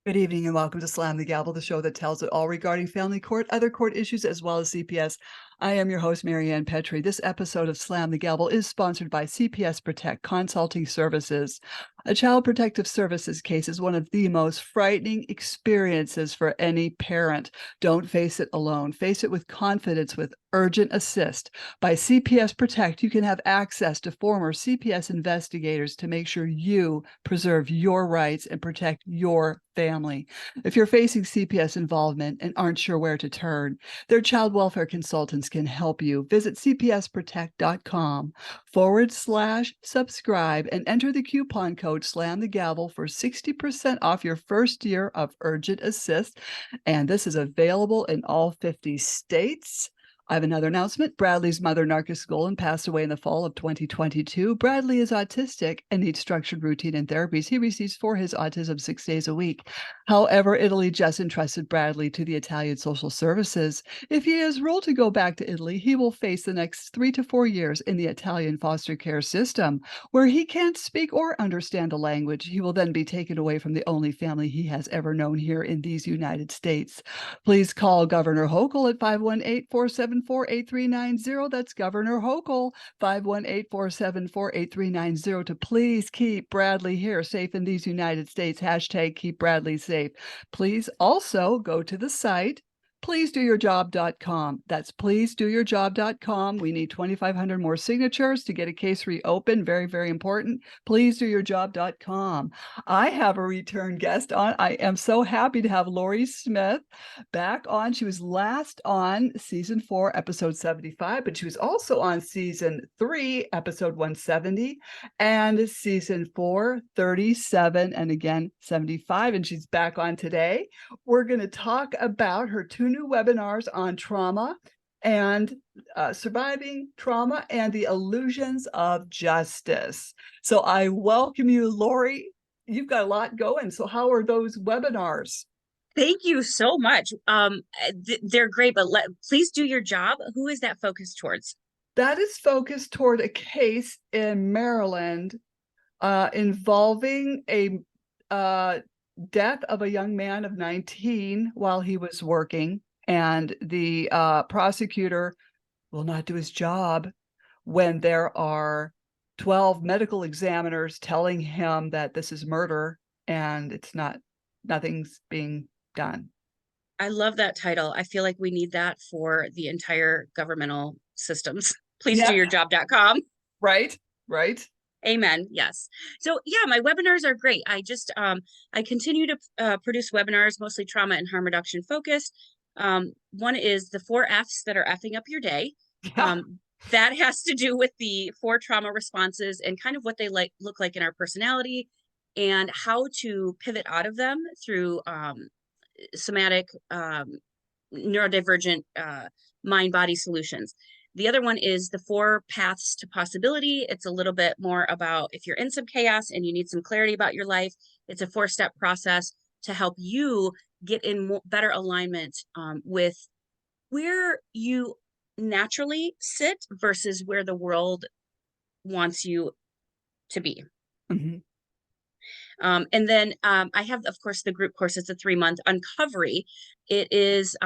Good evening and welcome to Slam the Gavel, the show that tells it all regarding family court, other court issues, as well as CPS. I am your host, Marianne Petrie. This episode of Slam the Gavel is sponsored by CPS Protect Consulting Services. A child protective services case is one of the most frightening experiences for any parent. Don't face it alone. Face it with confidence with Urgent Assist. By CPS Protect, you can have access to former CPS investigators to make sure you preserve your rights and protect your family. If you're facing CPS involvement and aren't sure where to turn, their child welfare consultants can help you. Visit cpsprotect.com/subscribe and enter the coupon code Slam the Gavel for 60% off your first year of Urgent Assist. And this is available in all 50 states. I have another announcement. Bradley's mother, Narcisse Golan, passed away in the fall of 2022. Bradley is autistic and needs structured routine and therapies he receives for his autism 6 days a week. However, Italy just entrusted Bradley to the Italian Social Services. If he is ruled to go back to Italy, he will face the next 3 to 4 years in the Italian foster care system, where he can't speak or understand the language. He will then be taken away from the only family he has ever known here in these United States. Please call Governor Hochul at 518-474-8390. That's Governor Hochul, 518-474-8390 to please keep Bradley here safe in these United States. Hashtag keep Bradley safe. Please also go to the site pleasedoyourjob.com. That's pleasedoyourjob.com. We need 2,500 more signatures to get a case reopened. Very, very important. Pleasedoyourjob.com. I have a return guest on. I am so happy to have Laurie Smith back on. She was last on season 4, episode 75, but she was also on season 3, episode 170, and season 4, 37, and again, 75. And she's back on today. We're going to talk about her 2 new webinars on trauma and surviving trauma and the illusions of justice. So I welcome you, Laurie. You've got a lot going. So how are those webinars? Thank you so much. They're great, but please do your job. Who is that focused towards? That is focused toward a case in Maryland involving a death of a young man of 19 while he was working, and the prosecutor will not do his job when there are 12 medical examiners telling him that this is murder and it's not, nothing's being done. I love that title. I feel like we need that for the entire governmental systems. Please do Yeah, your job.com. right. Amen. Yes. So yeah, my webinars are great. I continue to produce webinars, mostly trauma and harm reduction focused. One is the 4 F's that are effing up your day. Yeah. That has to do with the 4 trauma responses and kind of what they look like in our personality and how to pivot out of them through somatic, neurodivergent mind-body solutions. The other one is the 4 paths to possibility. It's a little bit more about if you're in some chaos and you need some clarity about your life, it's a 4-step process to help you get in better alignment with where you naturally sit versus where the world wants you to be. Mm-hmm. And then I have, of course, the group course. It's a 3-month Uncovery. It is,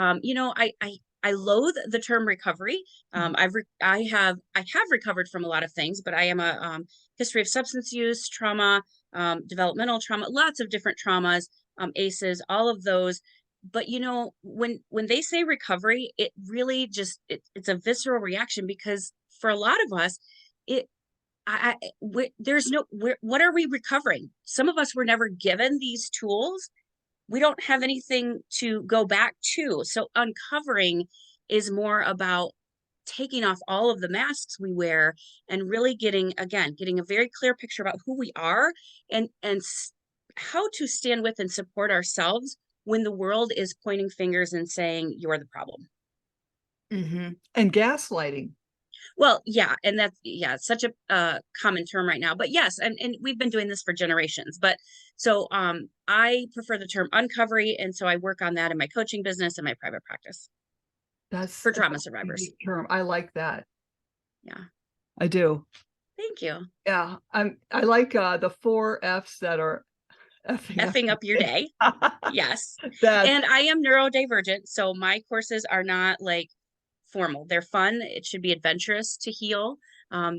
I loathe the term recovery. I have recovered from a lot of things, but I am a history of substance use, trauma, developmental trauma, lots of different traumas, ACEs, all of those. But when they say recovery, it really just it's a visceral reaction, because for a lot of us, what are we recovering? Some of us were never given these tools. We don't have anything to go back to. So uncovering is more about taking off all of the masks we wear and really getting a very clear picture about who we are and how to stand with and support ourselves when the world is pointing fingers and saying you're the problem. Mm-hmm. And gaslighting. Well, yeah, and that's it's such a common term right now. But yes, and we've been doing this for generations. But so I prefer the term uncovery, and so I work on that in my coaching business and my private practice. That's for trauma survivors. Term. I like that. Yeah. I do. Thank you. Yeah. I like the 4 F's that are effing up your day. Yes. That's And I am neurodivergent, so my courses are not like formal. They're fun. It should be adventurous to heal.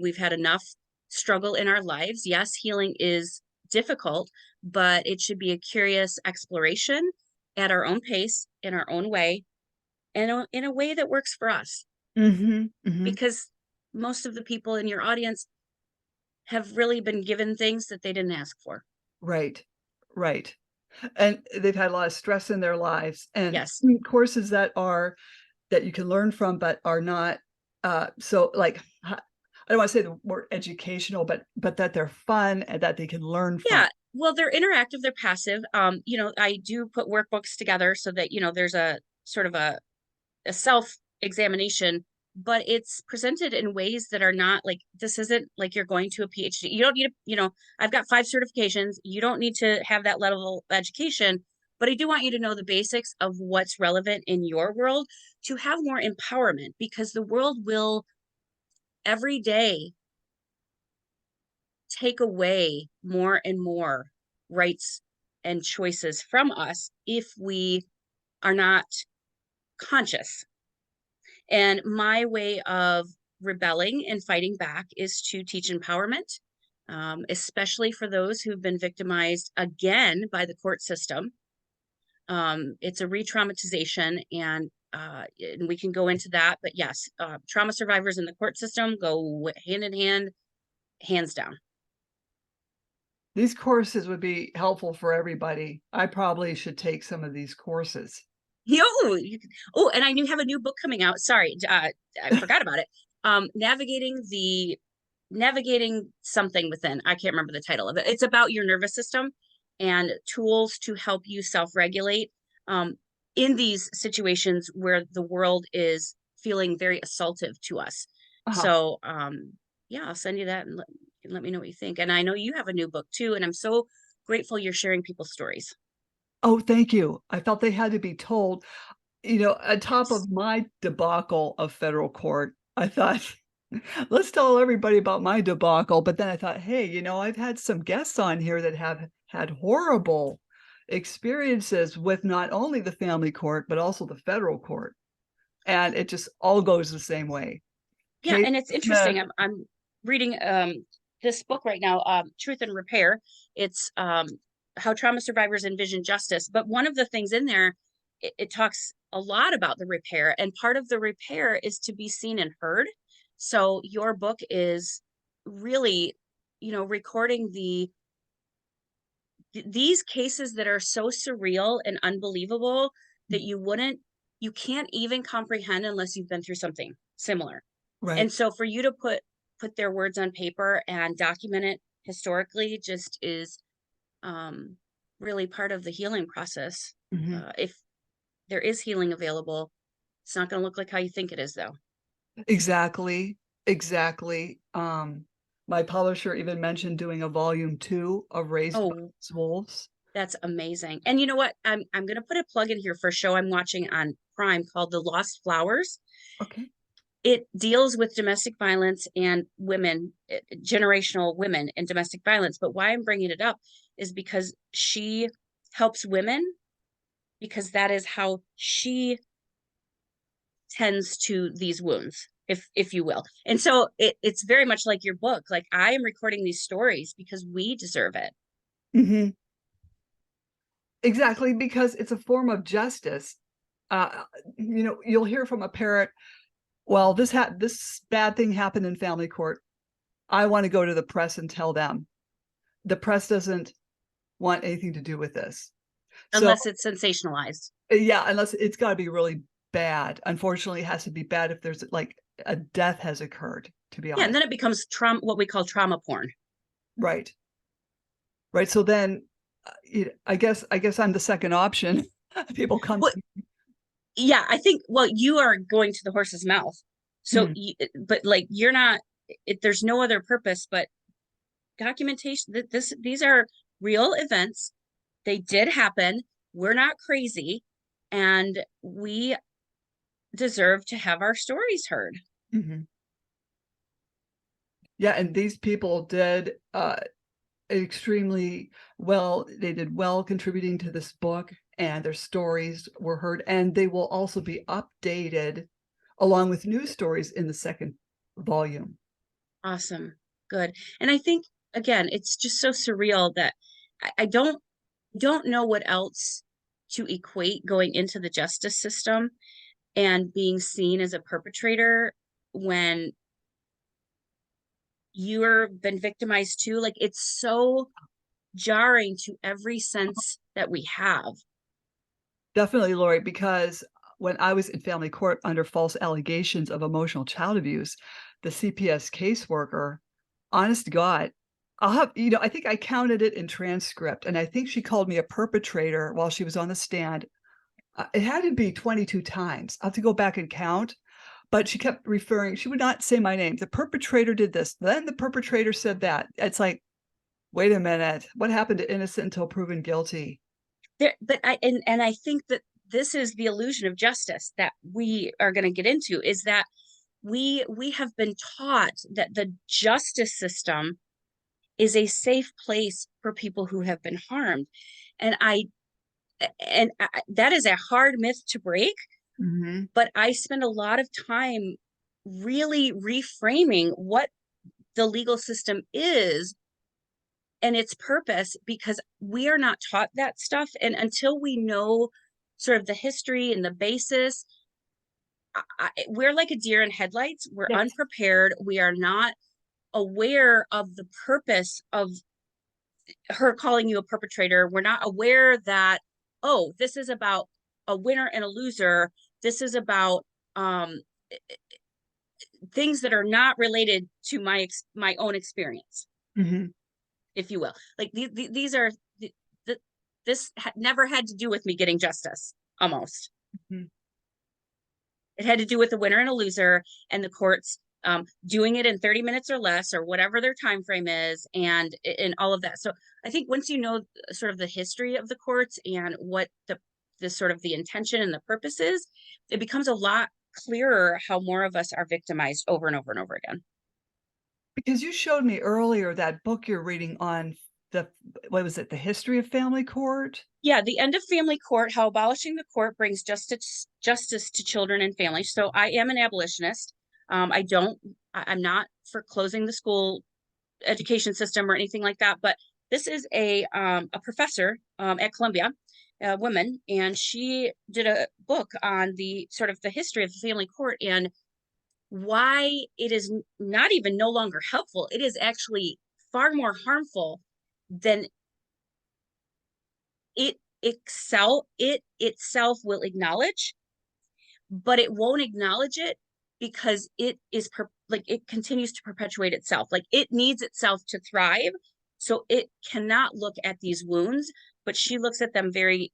We've had enough struggle in our lives. Yes, healing is difficult, but it should be a curious exploration at our own pace, in our own way, and in a way that works for us. hmm Because most of the people in your audience have really been given things that they didn't ask for. right, right. And they've had a lot of stress in their lives, and Yes. courses that you can learn from, but are not, so, like, I don't wanna say the word educational, but that they're fun and that they can learn from. Yeah. Well, they're interactive, they're passive. I do put workbooks together so that, there's a sort of a self examination, but it's presented in ways that are not like, this isn't like you're going to a PhD. You don't need I've got 5 certifications. You don't need to have that level of education, but I do want you to know the basics of what's relevant in your world to have more empowerment, because the world will every day take away more and more rights and choices from us if we are not conscious. And my way of rebelling and fighting back is to teach empowerment, especially for those who've been victimized again by the court system. It's a re-traumatization, and we can go into that. But yes, trauma survivors in the court system go hand in hand, hands down. These courses would be helpful for everybody. I probably should take some of these courses. And I have a new book coming out. Sorry, I forgot about it. Navigating something within. I can't remember the title of it. It's about your nervous system and tools to help you self-regulate in these situations where the world is feeling very assaultive to us. Uh-huh. So, yeah, I'll send you that and let me know what you think. And I know you have a new book too, and I'm so grateful you're sharing people's stories. Oh, thank you. I felt they had to be told. On top of my debacle of federal court, I thought, let's tell everybody about my debacle. But then I thought, hey, I've had some guests on here that have had horrible experiences with not only the family court, but also the federal court. And it just all goes the same way. Yeah, Kate and it's Smith. interesting. I'm reading this book right now, Truth and Repair. It's how trauma survivors envision justice. But one of the things in there, it talks a lot about the repair, and part of the repair is to be seen and heard. So your book is really, recording these cases that are so surreal and unbelievable that you can't even comprehend unless you've been through something similar. And Right. so for you to put their words on paper and document it historically just is um, really part of the healing process. Mhm. If there is healing available, it's not going to look like how you think it is, though. Exactly, exactly. My publisher even mentioned doing a volume 2 of Raised by Oh, Wolves. that's amazing. And you know what? I'm going to put a plug in here for a show I'm watching on Prime called The Lost Flowers. Okay. It deals with domestic violence and women, generational women and domestic violence. But why I'm bringing it up is because she helps women, because that is how she tends to these wounds, if you will. And so it's very much like your book. Like, I am recording these stories because we deserve it. Mhm. Exactly, because it's a form of justice. Uh, you'll hear from a parent, "Well, this bad thing happened in family court. I wanna go to the press and tell them." The press doesn't want anything to do with this. So, Unless it's sensationalized. yeah, unless it's gotta be really bad. Unfortunately, it has to be bad if there's, like, a death has occurred, to be Yeah, and honest. then it becomes trauma, what we call trauma porn. Right. Right, so then, I guess I'm the second option. People come Well, to me. yeah, I think, well, you are going to the horse's mouth. So, Mm, but like, you're not, there's no other purpose but documentation. That these are real events. They did happen. We're not crazy, and we deserve to have our stories heard. mhm. Yeah, and these people did, extremely well. They did well contributing to this book, and their stories were heard, and they will also be updated along with new stories in the second volume. Awesome. Good. And I think, again, it's just so surreal that I don't know what else to equate going into the justice system and being seen as a perpetrator when you're been victimized too. Like, it's so jarring to every sense that we have. Definitely, Lori, because when I was in family court under false allegations of emotional child abuse, the CPS caseworker, honest to God, I'll have, I think I counted it in transcript, and I think she called me a perpetrator while she was on the stand. It had to be 22 times. I'll have to go back and count, but she kept referring, she would not say my name. The perpetrator did this, then the perpetrator said that. It's like, wait a minute, what happened to innocent until proven guilty? But I think that this is the illusion of justice that we are going to get into, is that we have been taught that the justice system is a safe place for people who have been harmed. And that is a hard myth to break, Mhm. but I spend a lot of time really reframing what the legal system is and its purpose, because we are not taught that stuff. And until we know sort of the history and the basis, we're like a deer in headlights. We're Yes. unprepared. We are not aware of the purpose of her calling you a perpetrator. We're not aware that, oh, this is about a winner and a loser. This is about things that are not related to my own experience, Mhm. if you will. Like these are this never had to do with me getting justice. Almost, Mhm. it had to do with a winner and a loser, and the courts doing it in 30 minutes or less, or whatever their time frame is, and all of that. So I think once you know sort of the history of the courts and what the sort of the intention and the purpose is, it becomes a lot clearer how more of us are victimized over and over and over again. Because you showed me earlier that book you're reading on the what was it? The history of family court? Yeah, the end of family court, how abolishing the court brings justice to children and families. So I am an abolitionist. I don't I'm not for closing the school education system or anything like that, but this is a professor at Columbia, a woman, and she did a book on the sort of the history of the family court and why it is not even no longer helpful. It is actually far more harmful than it itself will acknowledge, but it won't acknowledge it because like it continues to perpetuate itself. Like it needs itself to thrive, so it cannot look at these wounds, but she looks at them very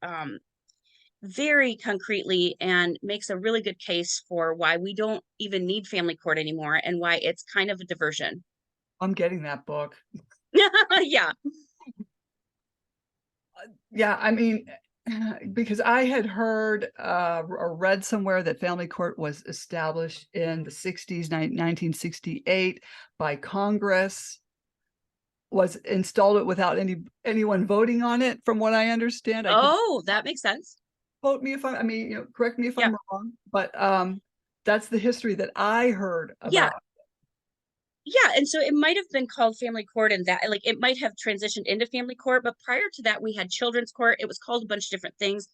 concretely and makes a really good case for why we don't even need family court anymore and why it's kind of a diversion. I'm getting that book. Yeah. Yeah, I mean, because I had heard, or read somewhere that family court was established in the '60s, 1968 by Congress, was installed it without anyone voting on it, from what I understand. I could Oh, that makes sense. quote me if I mean, correct me if Yeah. I'm wrong, but, that's the history that I heard Yeah. about. Yeah, and so it might have been called family court, and that like it might have transitioned into family court, but prior to that we had children's court. It was called a bunch of different things.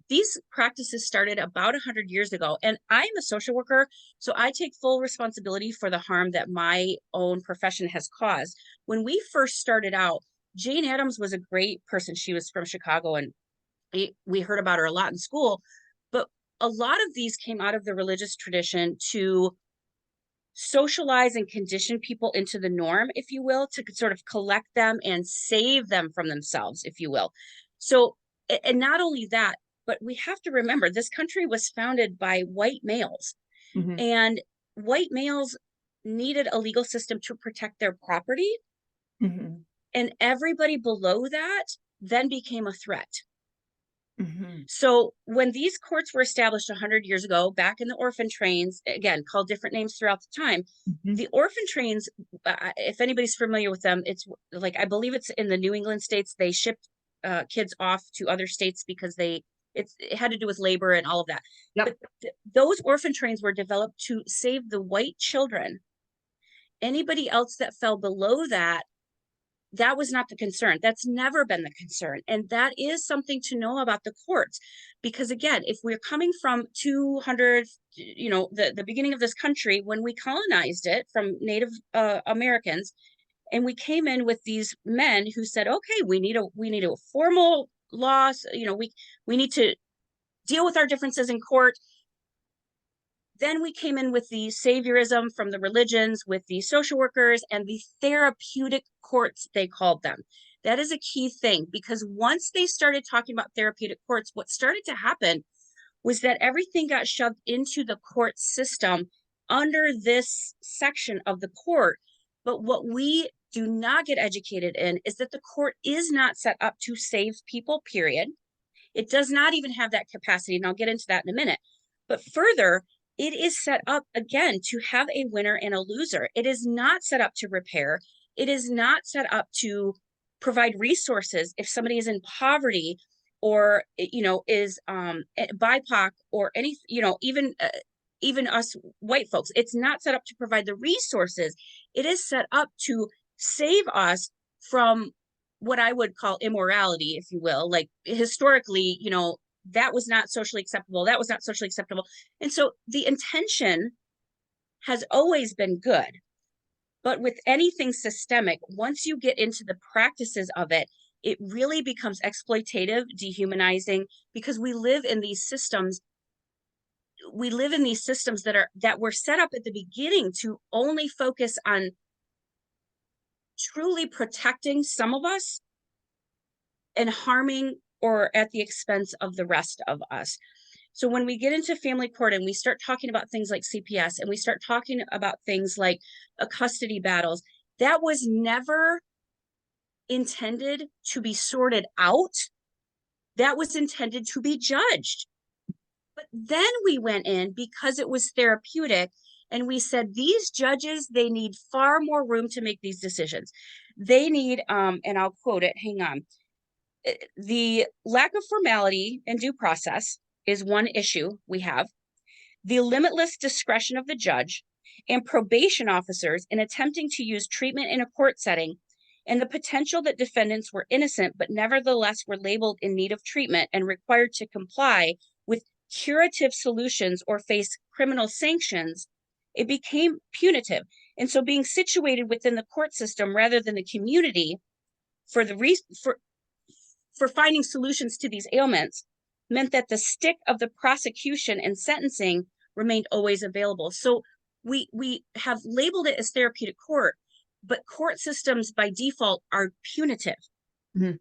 These practices started about 100 years ago, and I'm a social worker, so I take full responsibility for the harm that my own profession has caused. When we first started out, Jane Addams was a great person. She was from Chicago, and we heard about her a lot in school, but a lot of these came out of the religious tradition to socialize and condition people into the norm, if you will, to sort of collect them and save them from themselves, if you will. So, and not only that, but we have to remember this country was founded by white males, Mhm, and white males needed a legal system to protect their property, mhm, and everybody below that then became a threat. mhm. So when these courts were established 100 years ago, back in the orphan trains, again, called different names throughout the time, the orphan trains, if anybody's familiar with them, it's like, I believe it's in the New England states, they shipped kids off to other states because it had to do with labor and all of that. Yep. But those orphan trains were developed to save the white children. Anybody else that fell below that, that was not the concern. That's never been the concern. And that is something to know about the courts. Because again, if we're coming from 200, the beginning of this country, when we colonized it from Native Americans, and we came in with these men who said, okay, we need a formal law. We need to deal with our differences in court. Then we came in with the saviorism from the religions, with the social workers and the therapeutic courts, they called them. That is a key thing, because once they started talking about therapeutic courts, what started to happen was that everything got shoved into the court system under this section of the court. But what we do not get educated in is that the court is not set up to save people, period. It does not even have that capacity, and I'll get into that in a minute. But further, it is set up again to have a winner and a loser. It is not set up to repair. It is not set up to provide resources if somebody is in poverty or is BIPOC or any, even us white folks. It's not set up to provide the resources. It is set up to save us from what I would call immorality, if you will. Like historically, that was not socially acceptable. That was not socially acceptable. And so the intention has always been good. But with anything systemic, once you get into the practices of it, it really becomes exploitative, dehumanizing, because we live in these systems. We live in these systems that were set up at the beginning to only focus on truly protecting some of us and harming or at the expense of the rest of us. So when we get into family court and we start talking about things like CPS and we start talking about things like custody battles, that was never intended to be sorted out. That was intended to be judged. But then we went in because it was therapeutic and we said, these judges, they need far more room to make these decisions. They need, and I'll quote it, hang on. The lack of formality and due process is one issue we have. The limitless discretion of the judge and probation officers in attempting to use treatment in a court setting, and the potential that defendants were innocent but nevertheless were labeled in need of treatment and required to comply with curative solutions or face criminal sanctions, it became punitive. And so being situated within the court system rather than the community for finding solutions to these ailments meant that the stick of the prosecution and sentencing remained always available. So we have labeled it as therapeutic court, but court systems by default are punitive. Mm-hmm.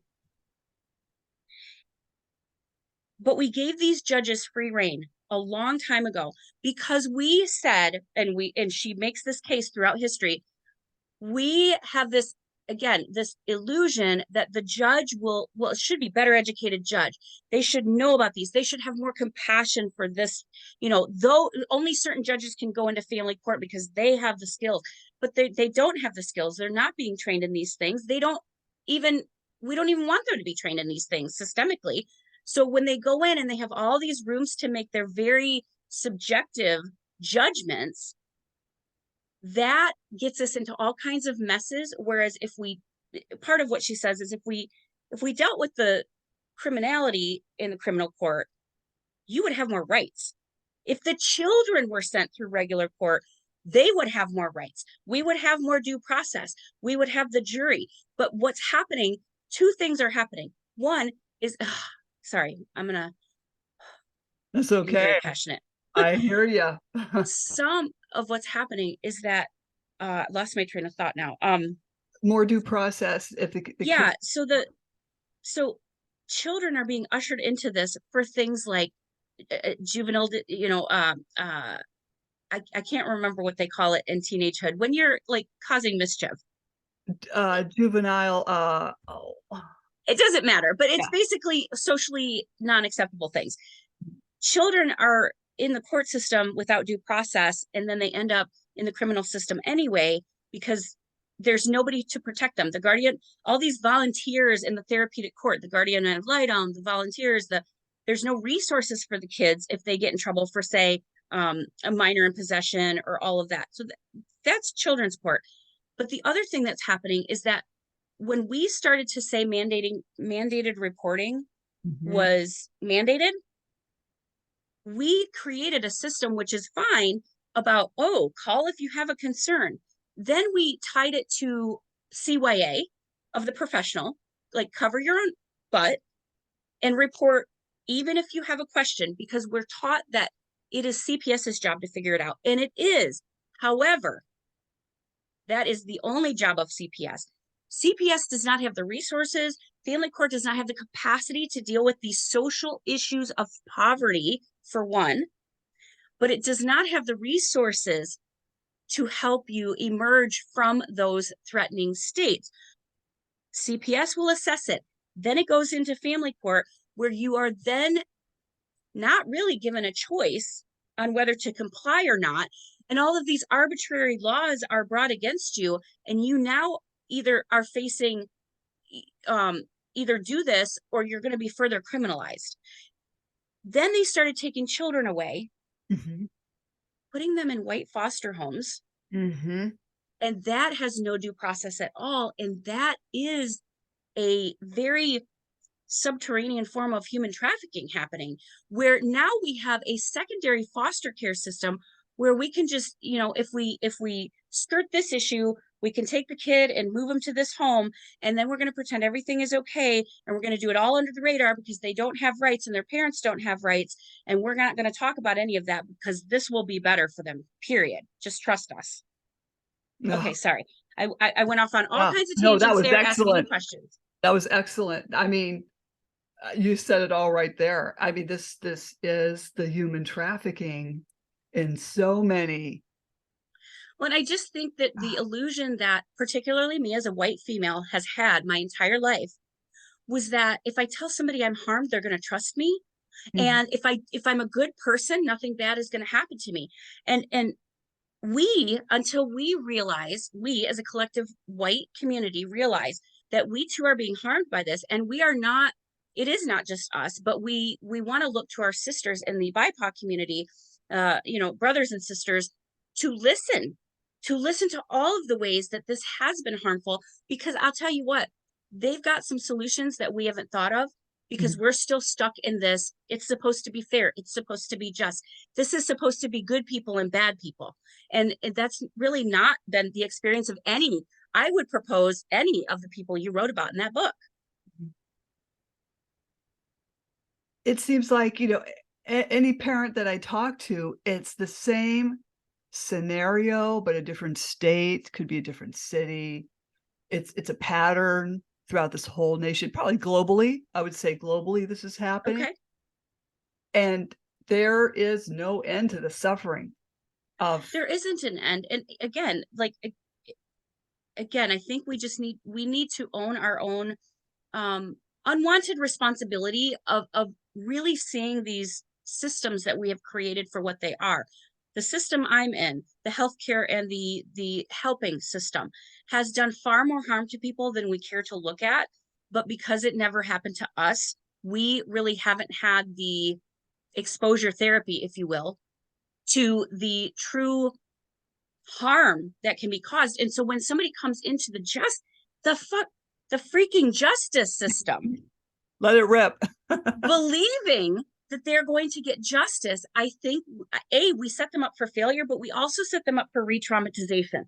But we gave these judges free rein a long time ago because we said, and she makes this case throughout history, we have this, again, this illusion that the judge it should be better educated judge. They should know about these. They should have more compassion for this, though only certain judges can go into family court because they have the skills, but they don't have the skills. They're not being trained in these things. We don't even want them to be trained in these things systemically. So when they go in and they have all these rooms to make their very subjective judgments, that gets us into all kinds of messes. Whereas part of what she says is if we dealt with the criminality in the criminal court, you would have more rights. If the children were sent through regular court, they would have more rights. We would have more due process. We would have the jury. But what's happening, two things are happening. One is, sorry, That's I'm very okay. passionate. I hear you. Some of what's happening is that, lost my train of thought now. More due process if the yeah. So children are being ushered into this for things like juvenile, I can't remember what they call it in teenagehood when you're like causing mischief. Juvenile, It doesn't matter, but it's Yeah. basically socially non-acceptable things. Children are in the court system without due process, and then they end up in the criminal system anyway because there's nobody to protect them. The guardian, all these volunteers in the therapeutic court, the guardian ad litem, the volunteers, there's no resources for the kids if they get in trouble for, say, a minor in possession or all of that. So that's children's court. But the other thing that's happening is that when we started to say mandated reporting Mhm. was mandated, we created a system which is fine about, oh, call if you have a concern. Then we tied it to CYA of the professional, like cover your own butt and report even if you have a question, because we're taught that it is CPS's job to figure it out. And it is. However, that is the only job of CPS. CPS does not have the resources. Family court does not have the capacity to deal with these social issues of poverty, for one, but it does not have the resources to help you emerge from those threatening states. CPS will assess it. Then it goes into family court, where you are then not really given a choice on whether to comply or not. And all of these arbitrary laws are brought against you, and you now either are facing either do this or you're going to be further criminalized. Then they started taking children away, Mhm. putting them in white foster homes, Mhm. and that has no due process at all. And that is a very subterranean form of human trafficking happening, where now we have a secondary foster care system where we can just, if we skirt this issue, we can take the kid and move them to this home, and then we're going to pretend everything is okay, and we're going to do it all under the radar because they don't have rights and their parents don't have rights, and we're not going to talk about any of that because this will be better for them, period. Just trust us. Okay, Ugh. sorry. I went off on all Yeah. kinds of No, that tangents was there asking you excellent. questions. That was excellent. I mean, you said it all right there. I mean, this is the human trafficking in so many. Well, and I just think that the illusion that particularly me as a white female has had my entire life was that if I tell somebody I'm harmed, they're going to trust me. Mhm. And if I'm a good person, nothing bad is going to happen to me. And we, until we realize, we as a collective white community realize that we too are being harmed by this, and we are not, it is not just us, but we want to look to our sisters in the BIPOC community, brothers and sisters, to listen to all of the ways that this has been harmful, because I'll tell you what, they've got some solutions that we haven't thought of, because Mhm. we're still stuck in this. It's supposed to be fair, it's supposed to be just, this is supposed to be good people and bad people, and that's really not been the experience of any, I would propose, any of the people you wrote about in that book. It seems like, any parent that I talk to, it's the same scenario, but a different state, could be a different city. It's a pattern throughout this whole nation, probably globally. I would say globally this is happening, Okay. and there is no end to the suffering of. There isn't an end. And again, I think we need to own our own um, unwanted responsibility of really seeing these systems that we have created for what they are. The system I'm in, the healthcare and the helping system, has done far more harm to people than we care to look at. But because it never happened to us, we really haven't had the exposure therapy, if you will, to the true harm that can be caused. And so when somebody comes into the fuck the freaking justice system, Let it rip. believing that they're going to get justice, I think we set them up for failure, but we also set them up for re-traumatization.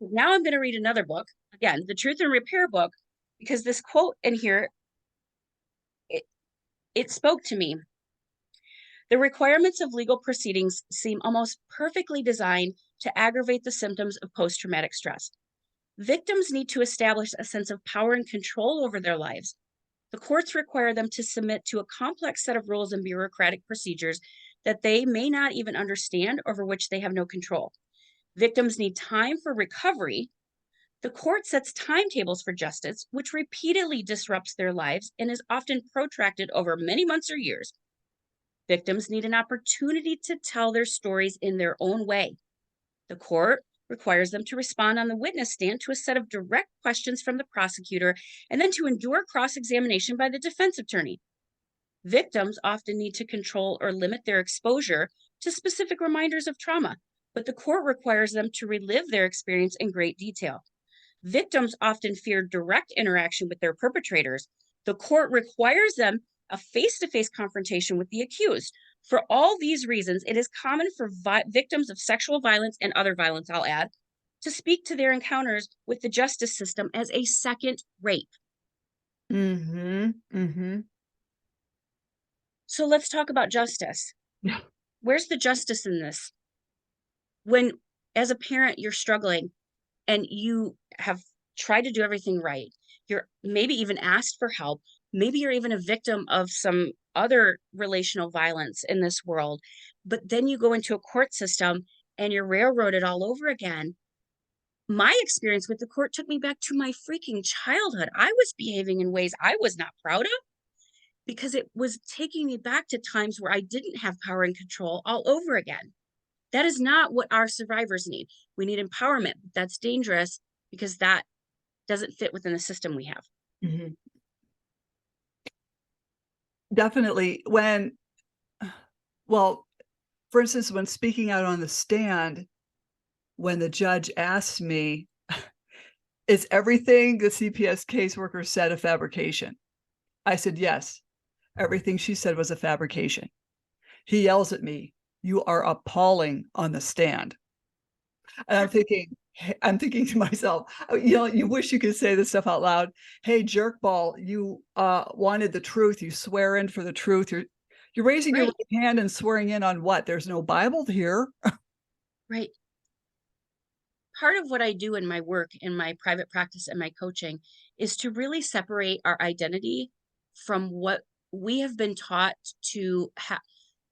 Now I'm going to read another book, again, the Truth and Repair book, because this quote in here, it, it spoke to me. The requirements of legal proceedings seem almost perfectly designed to aggravate the symptoms of post-traumatic stress. Victims need to establish a sense of power and control over their lives. The courts require them to submit to a complex set of rules and bureaucratic procedures that they may not even understand, over which they have no control. Victims need time for recovery. The court sets timetables for justice, which repeatedly disrupts their lives and is often protracted over many months or years. Victims need an opportunity to tell their stories in their own way. The court requires them to respond on the witness stand to a set of direct questions from the prosecutor and then to endure cross-examination by the defense attorney. Victims often need to control or limit their exposure to specific reminders of trauma, but the court requires them to relive their experience in great detail. Victims often fear direct interaction with their perpetrators. The court requires them a face-to-face confrontation with the accused. For all these reasons, it is common for victims of sexual violence and other violence, I'll add, to speak to their encounters with the justice system as a second rape. Mm-hmm. Mm-hmm. So let's talk about justice. Yeah. Where's the justice in this? When, as a parent, you're struggling and you have tried to do everything right, you're maybe even asked for help, maybe you're even a victim of some other relational violence in this world, but then you go into a court system and you're railroaded all over again. My experience with the court took me back to my freaking childhood. I was behaving in ways I was not proud of because it was taking me back to times where I didn't have power and control all over again. That is not what our survivors need. We need empowerment. That's dangerous because that doesn't fit within the system we have. Mm-hmm. Definitely. Well, for instance, when speaking out on the stand, when the judge asked me, is everything the CPS caseworker said a fabrication? I said, yes, everything she said was a fabrication. He yells at me, you are appalling on the stand. And I'm thinking to myself, you wish you could say this stuff out loud. Hey, jerkball, you wanted the truth. You swear in for the truth. You're raising your Right. right hand and swearing in on what? There's no Bible here. Right. Part of what I do in my work, in my private practice and my coaching, is to really separate our identity from what we have been taught to have.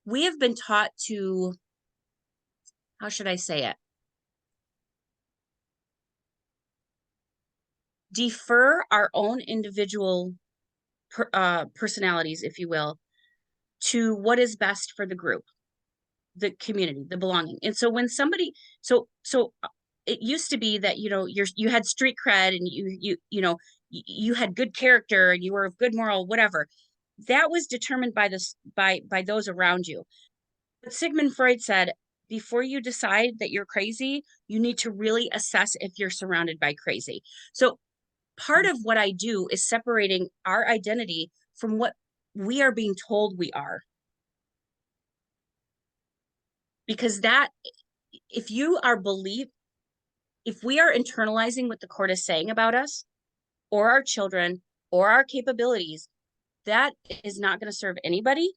We have been taught to, how should I say it? Defer our own individual personalities, if you will, to what is best for the group, the community, the belonging. And so when somebody, so it used to be that, you had street cred and you had good character and you were of good moral, whatever. That was determined by by those around you. But Sigmund Freud said, before you decide that you're crazy, you need to really assess if you're surrounded by crazy. So part of what I do is separating our identity from what we are being told we are. Because that, if we are internalizing what the court is saying about us or our children or our capabilities, that is not going to serve anybody,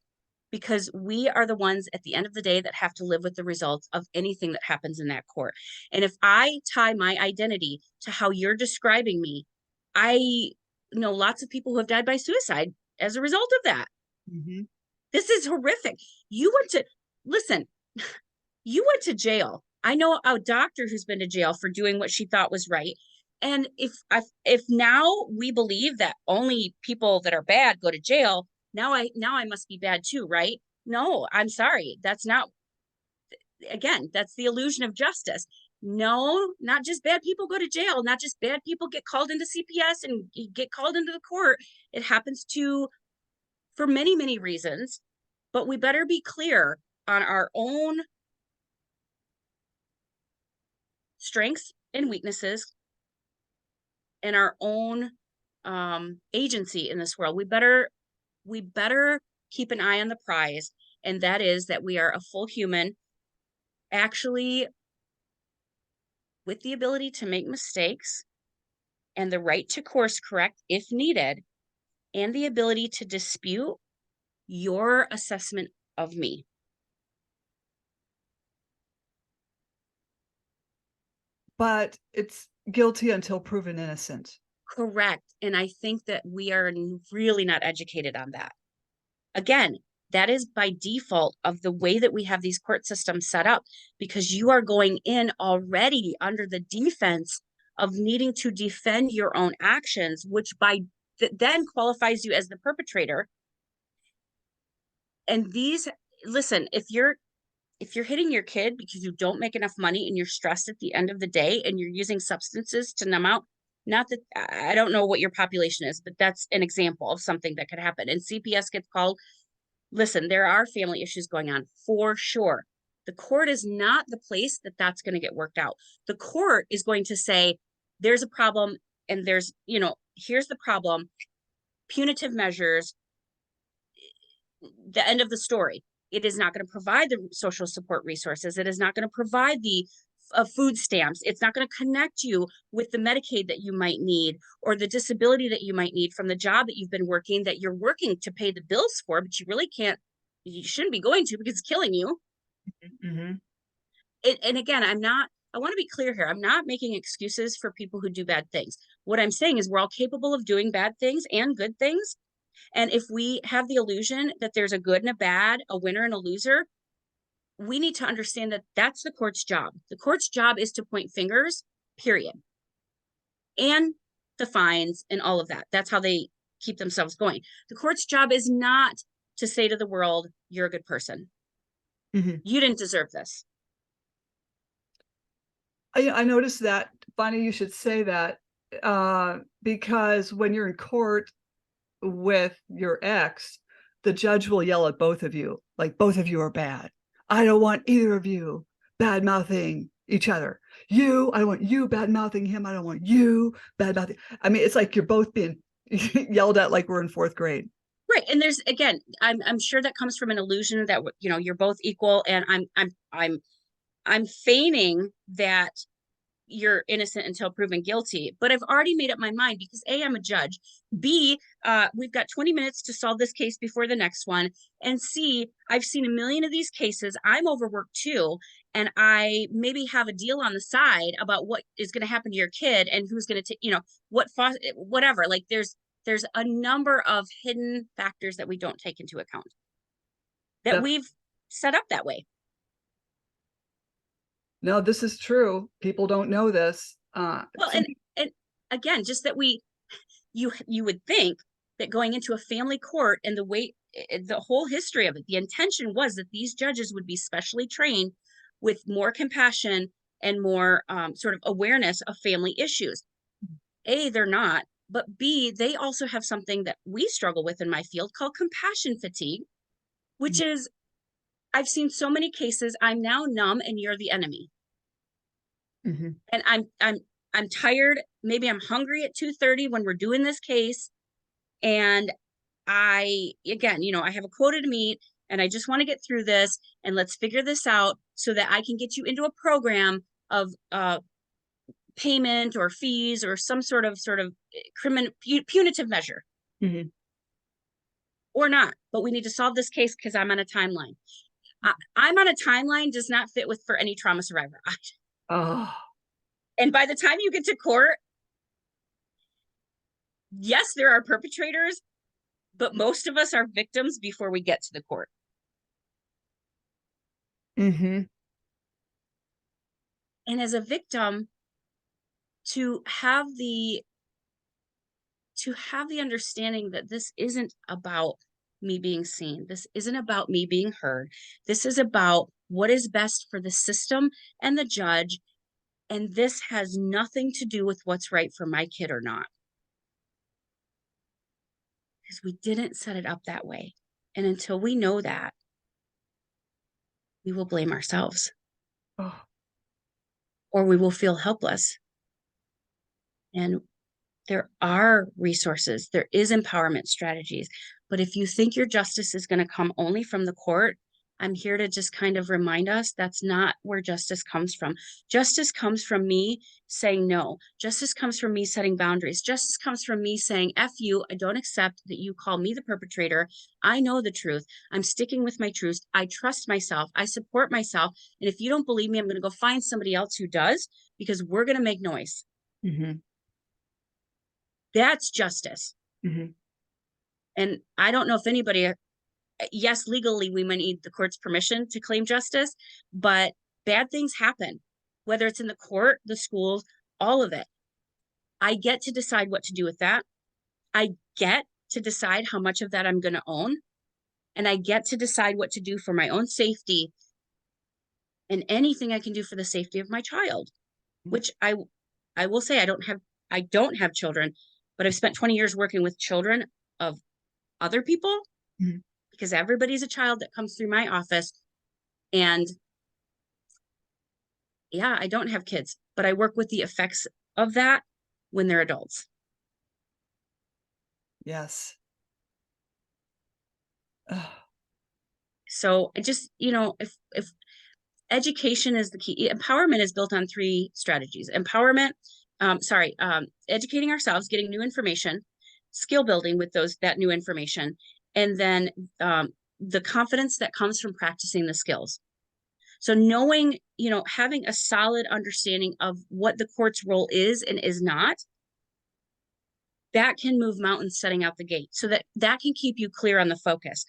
because we are the ones at the end of the day that have to live with the results of anything that happens in that court. And if I tie my identity to how you're describing me, I know lots of people who have died by suicide as a result of that. Mm-hmm. This is horrific. Listen, you went to jail. I know a doctor who's been to jail for doing what she thought was right. And if now we believe that only people that are bad go to jail, now I must be bad too, right? No, I'm sorry. That's not, again, that's the illusion of justice. No, not just bad people go to jail, not just bad people get called into CPS and get called into the court. It happens for many, many reasons, but we better be clear on our own strengths and weaknesses and our own agency in this world. We better keep an eye on the prize, and that is that we are a full human, actually with the ability to make mistakes and the right to course correct if needed, and the ability to dispute your assessment of me. But it's guilty until proven innocent. Correct. And I think that we are really not educated on that. Again, that is by default of the way that we have these court systems set up, because you are going in already under the defense of needing to defend your own actions, which then qualifies you as the perpetrator. And listen, if you're hitting your kid because you don't make enough money and you're stressed at the end of the day and you're using substances to numb out, not that I don't know what your population is, but that's an example of something that could happen. And CPS gets called. Listen, there are family issues going on for sure. The court is not the place that that's going to get worked out. The court is going to say, there's a problem and here's the problem, punitive measures, the end of the story. It is not going to provide the social support resources. It is not going to provide the food stamps. It's not going to connect you with the Medicaid that you might need or the disability that you might need from the job that you've been working, that you're working to pay the bills for, but you really can't, you shouldn't be going to because it's killing you. Mm-hmm. And again, I want to be clear here. I'm not making excuses for people who do bad things. What I'm saying is we're all capable of doing bad things and good things. And if we have the illusion that there's a good and a bad, a winner and a loser, we need to understand that that's the court's job. The court's job is to point fingers, period. And the fines and all of that. That's how they keep themselves going. The court's job is not to say to the world, you're a good person. Mm-hmm. You didn't deserve this. I noticed that. Funny you should say that, because when you're in court with your ex, the judge will yell at both of you, like, both of you are bad. I don't want either of you bad mouthing each other. I don't want you bad mouthing him. I don't want you bad mouthing. I mean, it's like you're both being yelled at like we're in fourth grade. Right. And there's, again, I'm sure that comes from an illusion that, you're both equal. And I'm feigning that you're innocent until proven guilty, but I've already made up my mind because A, I'm a judge. B, we've got 20 minutes to solve this case before the next one. And C, I've seen a million of these cases. I'm overworked too. And I maybe have a deal on the side about what is going to happen to your kid and who's going to take, whatever. Like there's a number of hidden factors that we don't take into account that we've set up that way. No, this is true. People don't know this. Well, and again, just that you would think that going into a family court and the whole history of it, the intention was that these judges would be specially trained with more compassion and more sort of awareness of family issues. A, they're not, but B, they also have something that we struggle with in my field called compassion fatigue, which is, I've seen so many cases, I'm now numb and you're the enemy. Mm-hmm. And I'm tired. Maybe I'm hungry at 2:30 when we're doing this case. And I have a quota to meet and I just want to get through this and let's figure this out so that I can get you into a program of payment or fees or some sort of punitive measure. Mm-hmm. Or not, but we need to solve this case because I'm on a timeline. I'm on a timeline does not fit for any trauma survivor. Oh. And by the time you get to court, yes, there are perpetrators, but most of us are victims before we get to the court. Mm-hmm. And as a victim, to have the understanding that this isn't about me being seen. This isn't about me being heard. This is about what is best for the system and the judge. And this has nothing to do with what's right for my kid or not. Because we didn't set it up that way. And until we know that, we will blame ourselves. Oh. Or we will feel helpless. And there are resources, there is empowerment strategies. But if you think your justice is going to come only from the court, I'm here to just kind of remind us that's not where justice comes from. Justice comes from me saying no. Justice comes from me setting boundaries. Justice comes from me saying, F you, I don't accept that you call me the perpetrator. I know the truth. I'm sticking with my truth. I trust myself. I support myself. And if you don't believe me, I'm going to go find somebody else who does, because we're going to make noise. Mm-hmm. That's justice. Mm-hmm. And I don't know if anybody, yes, legally, we might need the court's permission to claim justice, but bad things happen, whether it's in the court, the schools, all of it. I get to decide what to do with that. I get to decide how much of that I'm going to own. And I get to decide what to do for my own safety and anything I can do for the safety of my child, which I will say I don't have children, but I've spent 20 years working with children of other people Mhm. because everybody's a child that comes through my office. And yeah, I don't have kids, but I work with the effects of that when they're adults. Yes. Ugh. So I just, if education is the key, empowerment is built on three strategies. Educating ourselves, getting new information, skill building with that new information, and then the confidence that comes from practicing the skills. So knowing, having a solid understanding of what the court's role is and is not, that can move mountains setting out the gate, so that can keep you clear on the focus.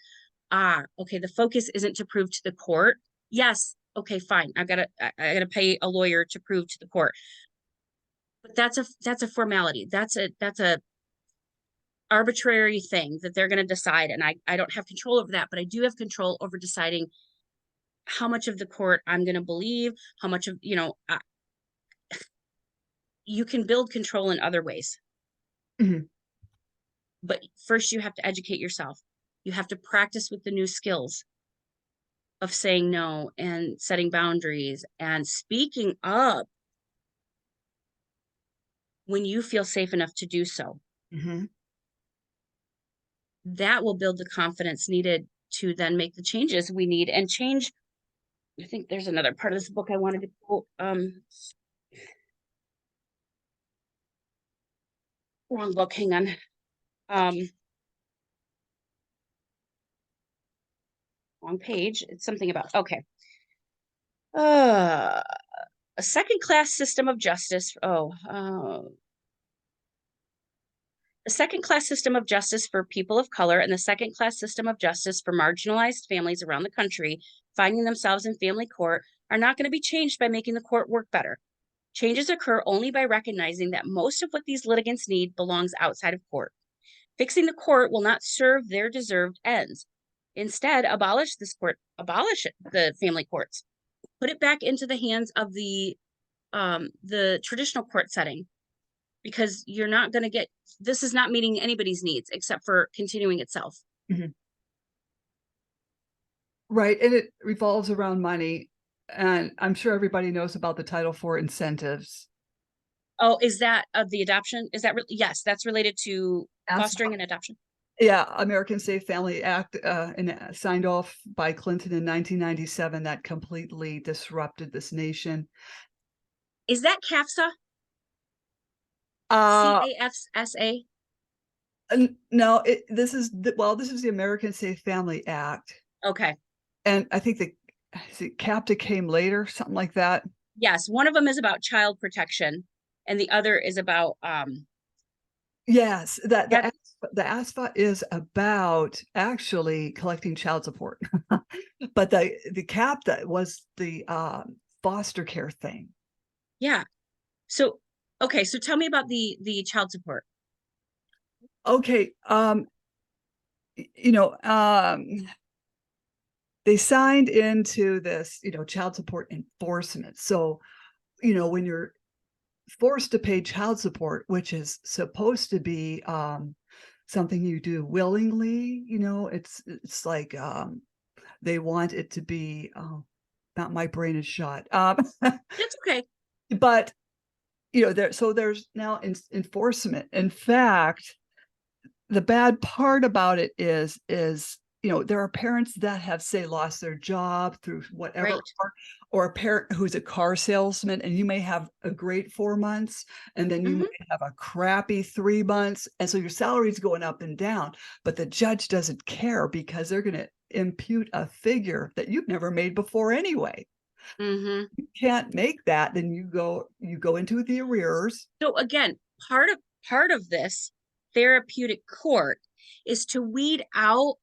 Okay, the focus isn't to prove to the court. Yes, okay, fine. I gotta pay a lawyer to prove to the court. But that's a formality. That's a arbitrary thing that they're gonna decide. And I don't have control over that, but I do have control over deciding how much of the court I'm gonna believe, how much of, you can build control in other ways. Mhm. But first you have to educate yourself. You have to practice with the new skills of saying no and setting boundaries and speaking up when you feel safe enough to do so. Mhm. That will build the confidence needed to then make the changes we need and change. I think there's another part of this book I wanted to quote. Wrong book, hang on. Wrong page. It's something about, okay. A second class system of justice. The second class system of justice for people of color and the second class system of justice for marginalized families around the country finding themselves in family court are not going to be changed by making the court work better. Changes occur only by recognizing that most of what these litigants need belongs outside of court. Fixing the court will not serve their deserved ends. Instead, abolish the family courts. Put it back into the hands of the traditional court setting, because you're not going to get, this is not meeting anybody's needs except for continuing itself. Mhm. Right, and it revolves around money, and I'm sure everybody knows about the Title IV incentives. Oh, is that the adoption? Is that yes, that's related to As fostering and adoption. Yeah, American Safe Family Act, and signed off by Clinton in 1997 that completely disrupted this nation. Is that CAFSA? Uh, CAFSA? no, this is the American Safe Family Act, Okay. and I think CAPTA came later, something like that. Yes, one of them is about child protection and the other is about Yes, that that. the ASFA is about actually collecting child support, but the CAPTA was the foster care thing. Yeah. So okay, so tell me about the child support. Okay, you know, they signed into this, child support enforcement. So, when you're forced to pay child support, which is supposed to be something you do willingly, it's like they want it to be. Oh, not my brain is shot. That's okay. But there's now enforcement. In fact, the bad part about it is there are parents that have, say, lost their job through whatever, Right. or a parent who's a car salesman, and you may have a great 4 months, and then you Mm-hmm. might have a crappy 3 months, and so your salary's going up and down, but the judge doesn't care because they're going to impute a figure that you've never made before anyway. Mm-hmm. You can't make that, then you go into the arrears. So again, part of this therapeutic court is to weed out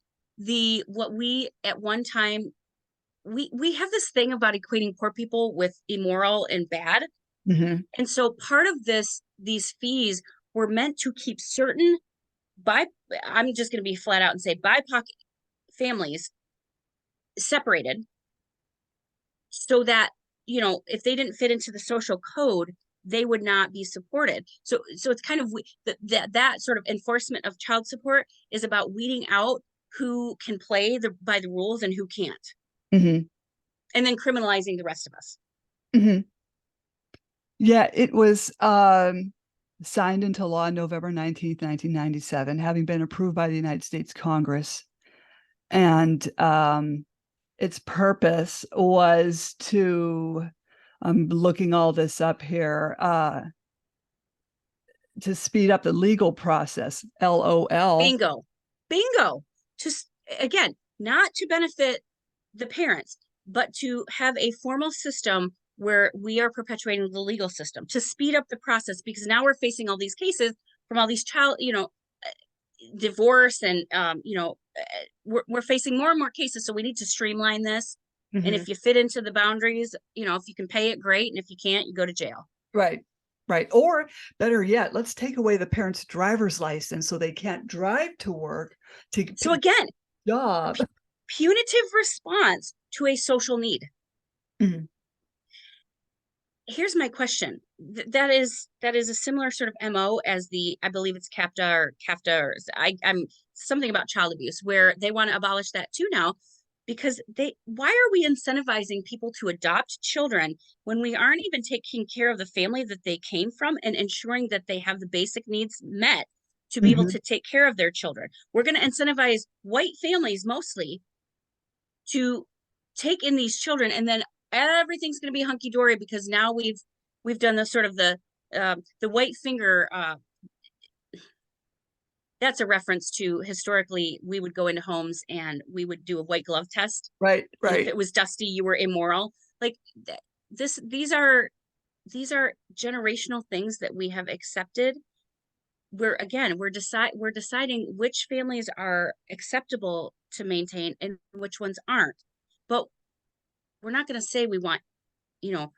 what we at one time we have this thing about equating poor people with immoral and bad. Mhm. And so part of these fees were meant to keep certain by, I'm just going to be flat out and say BIPOC families separated so that, if they didn't fit into the social code, they would not be supported. So it's kind of that sort of enforcement of child support is about weeding out who can play by the rules and who can't, Mhm. and then criminalizing the rest of us. Mhm. Yeah, it was signed into law November 19th, 1997, having been approved by the United States Congress. And its purpose was to, I'm looking all this up here, to speed up the legal process, LOL. Bingo. Bingo. Just again, not to benefit the parents, but to have a formal system where we are perpetuating the legal system to speed up the process, because now we're facing all these cases from all these divorce, and we're facing more and more cases. So we need to streamline this. And Mhm. if you fit into the boundaries, if you can pay it, great. And if you can't, you go to jail. Right. Right. Or better yet, let's take away the parent's driver's license so they can't drive to work to get So a again, job. punitive response to a social need. Mhm. Here's my question. That is a similar sort of MO as I believe it's CAFTA, or I'm something about child abuse, where they want to abolish that too now, because why are we incentivizing people to adopt children when we aren't even taking care of the family that they came from and ensuring that they have the basic needs met to be able Mhm. to take care of their children? We're going to incentivize white families mostly to take in these children, and then everything's going to be hunky-dory because now we've done the sort of the white finger. That's a reference to, historically, we would go into homes and we would do a white glove test, Right. and if Right. it was dusty, you were immoral. Like this these are generational things that we have accepted. We're deciding which families are acceptable to maintain and which ones aren't. But we're not going to say we want, you know,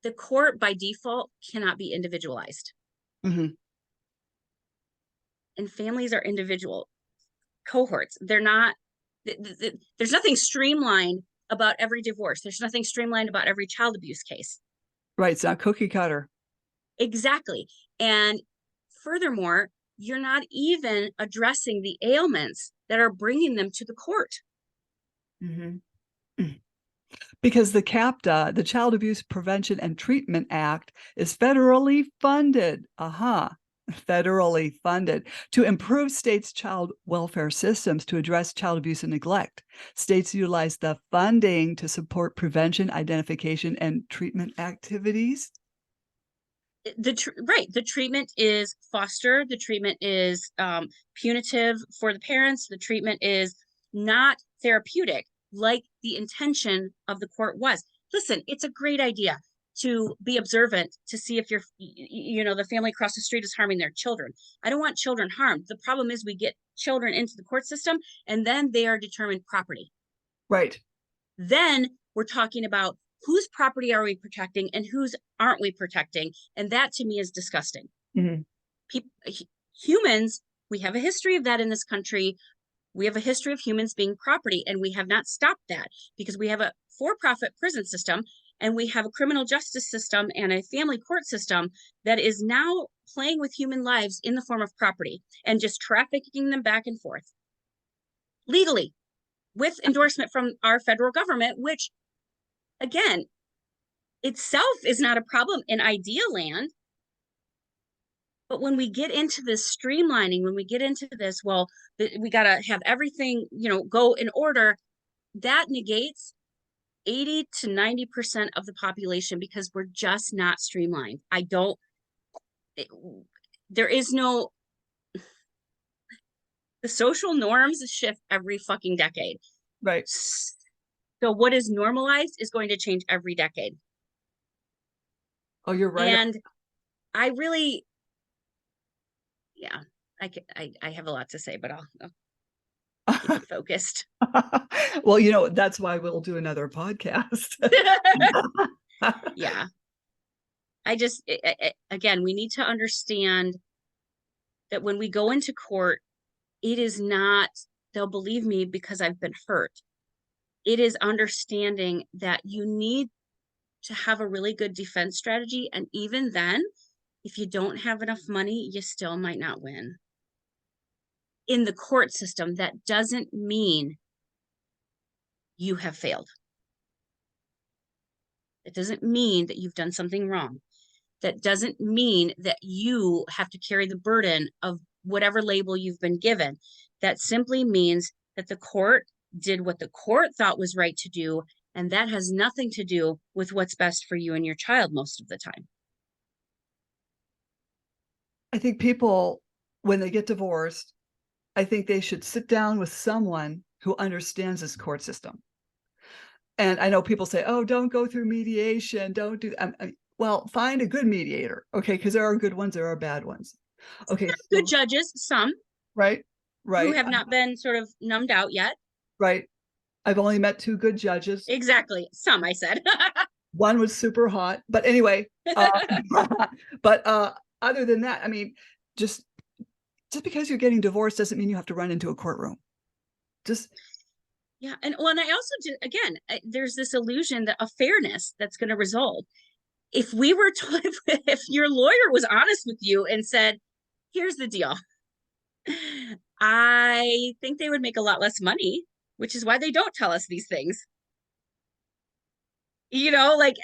the court by default cannot be individualized, Mhm. and families are individual cohorts. They're not, there's nothing streamlined about every divorce. There's nothing streamlined about every child abuse case. Right. It's not cookie cutter. Exactly. And furthermore, you're not even addressing the ailments that are bringing them to the court. Mhm. Because the CAPTA, the Child Abuse Prevention and Treatment Act, is federally funded. Aha. Federally funded to improve states' child welfare systems to address child abuse and neglect. States utilize the funding to support prevention, identification, and treatment activities. Right, the treatment is foster, the treatment is punitive for the parents, the treatment is not therapeutic like the intention of the court was. Listen, it's a great idea to be observant to see if the family across the street is harming their children. I don't want children harmed. The problem is we get children into the court system and then they are determined property. Right. Then we're talking about whose property are we protecting and whose aren't we protecting? And that to me is disgusting. Mhm. People, humans, we have a history of that in this country. We have a history of humans being property, and we have not stopped that because we have a for-profit prison system, and we have a criminal justice system and a family court system that is now playing with human lives in the form of property and just trafficking them back and forth legally with endorsement from our federal government, which again, itself is not a problem in ideal land. But when we get into this streamlining, when we get into this, well, we got to have everything, go in order, that negates 80 to 90% of the population because we're just not streamlined. There is no, the social norms shift every fucking decade. Right. So what is normalized is going to change every decade. Oh, you're right. And I really, yeah, I have a lot to say, but I'll keep it focused. Well, that's why we'll do another podcast. Yeah. Again, we need to understand that when we go into court, it is not, they'll believe me because I've been hurt. It is understanding that you need to have a really good defense strategy. And even then, if you don't have enough money, you still might not win. In the court system, that doesn't mean you have failed. It doesn't mean that you've done something wrong. That doesn't mean that you have to carry the burden of whatever label you've been given. That simply means that the court did what the court thought was right to do, and that has nothing to do with what's best for you and your child most of the time. I think people, when they get divorced, I think they should sit down with someone who understands this court system. And I know people say, "Oh, don't go through mediation. Don't do." Well, find a good mediator, okay? Because there are good ones, there are bad ones. Okay, Good so judges, some right, who right, have not been sort of numbed out yet. right. I've only met 2 good judges. Exactly. Some, I said. One was super hot, but anyway, but other than that, I mean, just because you're getting divorced doesn't mean you have to run into a courtroom. Just Yeah. And I also do, again, there's this illusion that a fairness that's going to result. If we were told, if your lawyer was honest with you and said, here's the deal, I think they would make a lot less money, which is why they don't tell us these things. Like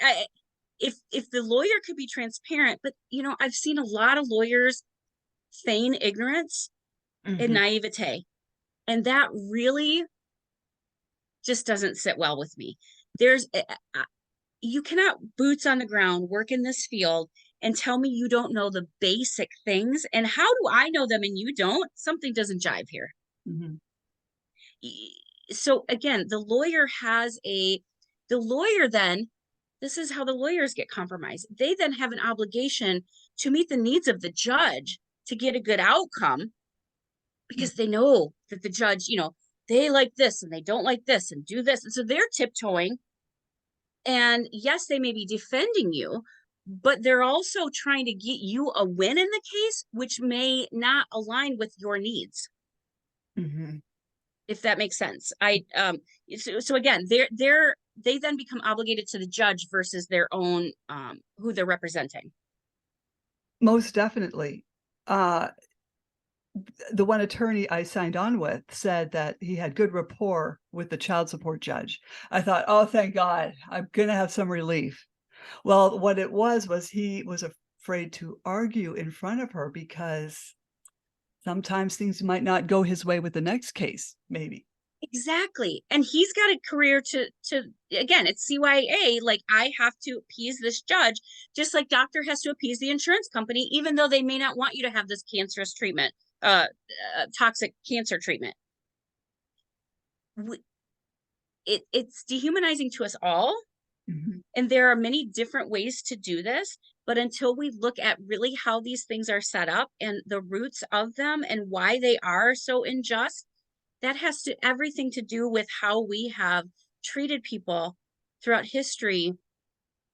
if the lawyer could be transparent, but I've seen a lot of lawyers feign ignorance and Mhm, naivete, and that really just doesn't sit well with me. There's you cannot boots on the ground work in this field and tell me you don't know the basic things. And how do I know them and you don't? Something doesn't jive here. mhm, So again, the lawyer then, this is how the lawyers get compromised. They then have an obligation to meet the needs of the judge to get a good outcome mm, because they know that the judge, they like this and they don't like this and do this. And so they're tiptoeing. And yes, they may be defending you, but they're also trying to get you a win in the case, which may not align with your needs, mhm. if that makes sense. So again, they then become obligated to the judge versus their own who they're representing. Most definitely. Uh, the one attorney I signed on with said that he had good rapport with the child support judge. I thought, "Oh, thank God, I'm gonna have some relief." Well, what it was he was afraid to argue in front of her because sometimes things might not go his way with the next case, maybe. Exactly. And he's got a career to again, it's CYA, like I have to appease this judge, just like doctor has to appease the insurance company, even though they may not want you to have this cancerous treatment, toxic cancer treatment. It's dehumanizing to us all. Mhm, And there are many different ways to do this. But until we look at really how these things are set up and the roots of them and why they are so unjust, that has everything to do with how we have treated people throughout history.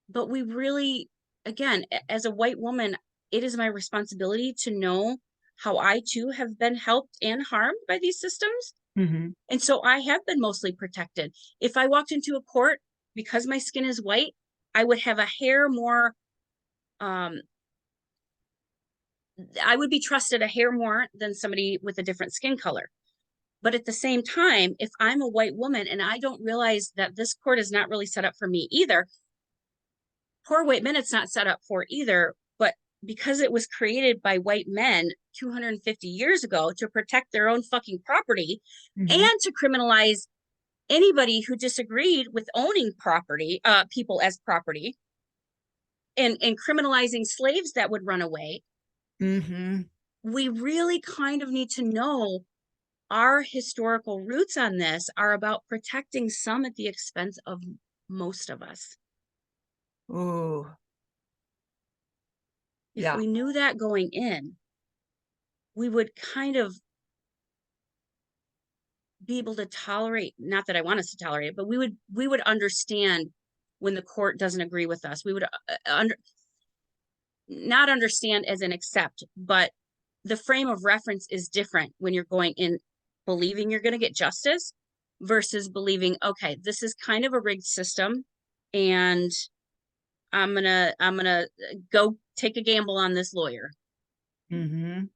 But we really, again, as a white woman, it is my responsibility to know how I too have been helped and harmed by these systems. mhm, And so I have been mostly protected. If I walked into a court because my skin is white, I would have a hair more, um, I would be trusted a hair more than somebody with a different skin color. But at the same time, if I'm a white woman and I don't realize that this court is not really set up for me either, poor white men, it's not set up for either. But because it was created by white men 250 years ago to protect their own fucking property mhm, and to criminalize anybody who disagreed with owning property, people as property, and criminalizing slaves that would run away, mhm. we really kind of need to know our historical roots on this are about protecting some at the expense of most of us. Ooh, If yeah. we knew that going in, we would kind of be able to tolerate, not that I want us to tolerate it, but we would understand when the court doesn't agree with us. We would not understand as an accept, but the frame of reference is different when you're going in believing you're going to get justice versus believing, okay, this is kind of a rigged system, and I'm gonna go take a gamble on this lawyer. Mm-hmm.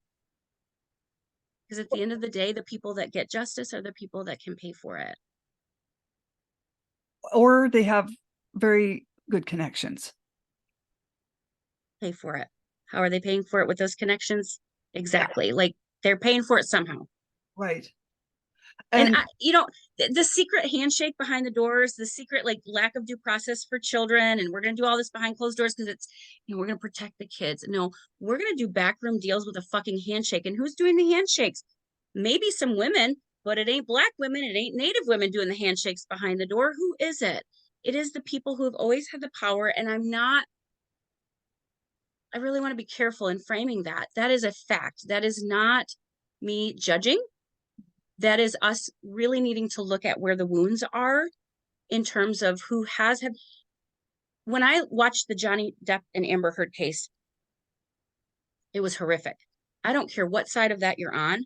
Because at the end of the day, the people that get justice are the people that can pay for it. Or they have very good connections. Pay for it. How are they paying for it with those connections? Exactly. Like they're paying for it somehow. Right. And And the secret handshake behind the doors, the secret like lack of due process for children, and we're going to do all this behind closed doors because it's, we're going to protect the kids. No, we're going to do backroom deals with a fucking handshake. And who's doing the handshakes? Maybe some women, but it ain't Black women, it ain't Native women doing the handshakes behind the door. Who is it? It is the people who have always had the power. And I really want to be careful in framing that. That is a fact. That is not me judging. That is us really needing to look at where the wounds are in terms of who has had. When I watched the Johnny Depp and Amber Heard case, it was horrific. I don't care what side of that you're on.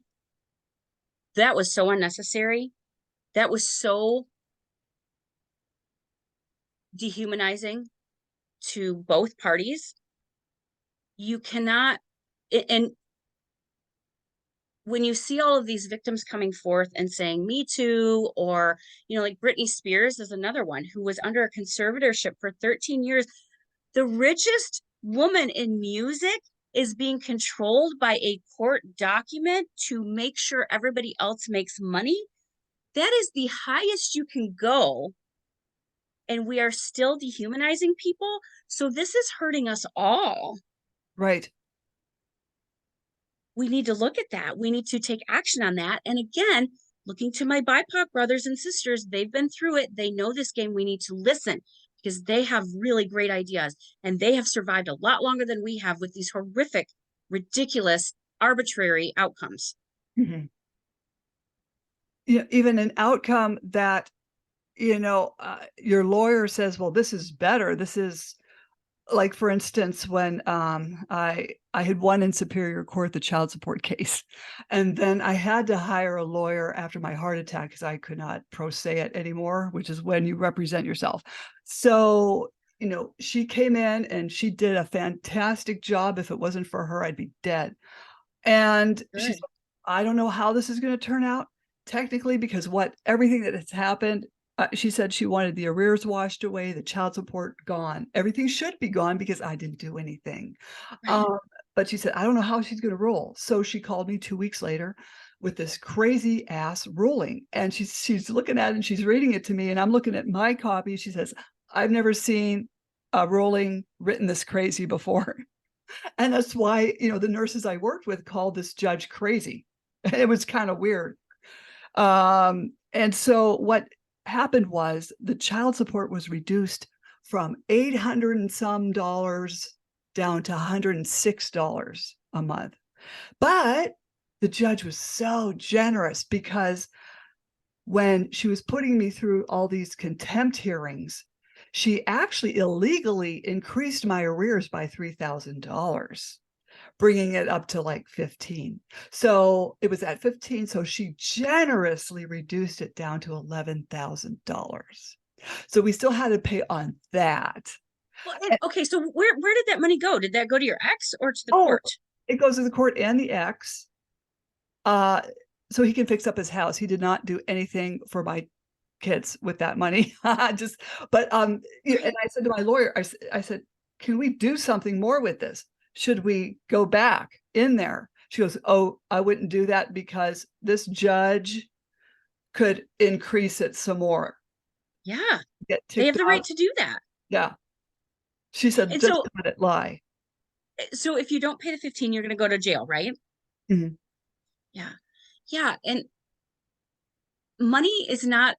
That was so unnecessary. That was so dehumanizing to both parties. You cannot, and when you see all of these victims coming forth and saying me too, or like Britney Spears is another one who was under a conservatorship for 13 years. The richest woman in music is being controlled by a court document to make sure everybody else makes money. That is the highest you can go, and we are still dehumanizing people. So this is hurting us all. right. We need to look at that. We need to take action on that. And again, looking to my BIPOC brothers and sisters, they've been through it. They know this game. We need to listen because they have really great ideas and they have survived a lot longer than we have with these horrific, ridiculous, arbitrary outcomes. Mm-hmm. Yeah, even an outcome that, your lawyer says, well, this is better. This is like, for instance, when I had won in Superior Court the child support case, and then I had to hire a lawyer after my heart attack because I could not pro se it anymore, which is when you represent yourself. So, she came in and she did a fantastic job. If it wasn't for her, I'd be dead. And she's Good. like, I don't know how this is going to turn out technically, because everything that has happened, she said she wanted the arrears washed away, the child support gone. Everything should be gone because I didn't do anything. Right. But she said, I don't know how she's going to roll. So she called me 2 weeks later with this crazy ass ruling. And she's looking at it and she's reading it to me. And I'm looking at my copy. She says, I've never seen a ruling written this crazy before. And that's why, the nurses I worked with called this judge crazy. It was kind of weird. And so what happened was the child support was reduced from 800 and some dollars down to $106 a month. But the judge was so generous because when she was putting me through all these contempt hearings, she actually illegally increased my arrears by $3,000, bringing it up to like 15. So it was at 15. So she generously reduced it down to $11,000. So we still had to pay on that. Well, okay, so where did that money go? Did that go to your ex or to the Oh, court? it goes to the court and the ex. So he can fix up his house. He did not do anything for my kids with that money. But and I said to my lawyer, I said, can we do something more with this? Should we go back in there? She goes, oh, I wouldn't do that because this judge could increase it some more. Yeah, Get they have ticked the off. right to do that. Yeah. She said, And just so, let it lie. if you don't pay the 15, you're going to go to jail, right? Mm-hmm. Yeah. Yeah. And money is not,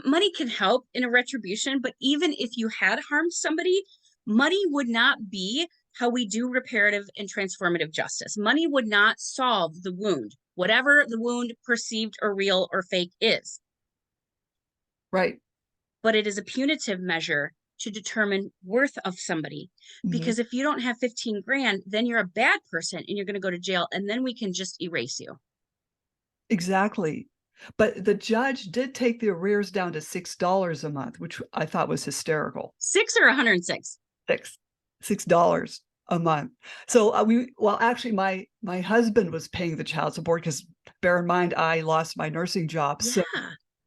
money can help in a retribution, but even if you had harmed somebody, money would not be how we do reparative and transformative justice. Money would not solve the wound, whatever the wound, perceived or real or fake, is. Right. But it is a punitive measure to determine worth of somebody. Because if you don't have 15 grand, then you're a bad person and you're going to go to jail, and then we can just erase you. Exactly. But the judge did take the arrears down to $6 a month, which I thought was hysterical. 6 or 106? $6 a month. So actually my husband was paying the child support, because bear in mind, I lost my nursing job. Yeah. So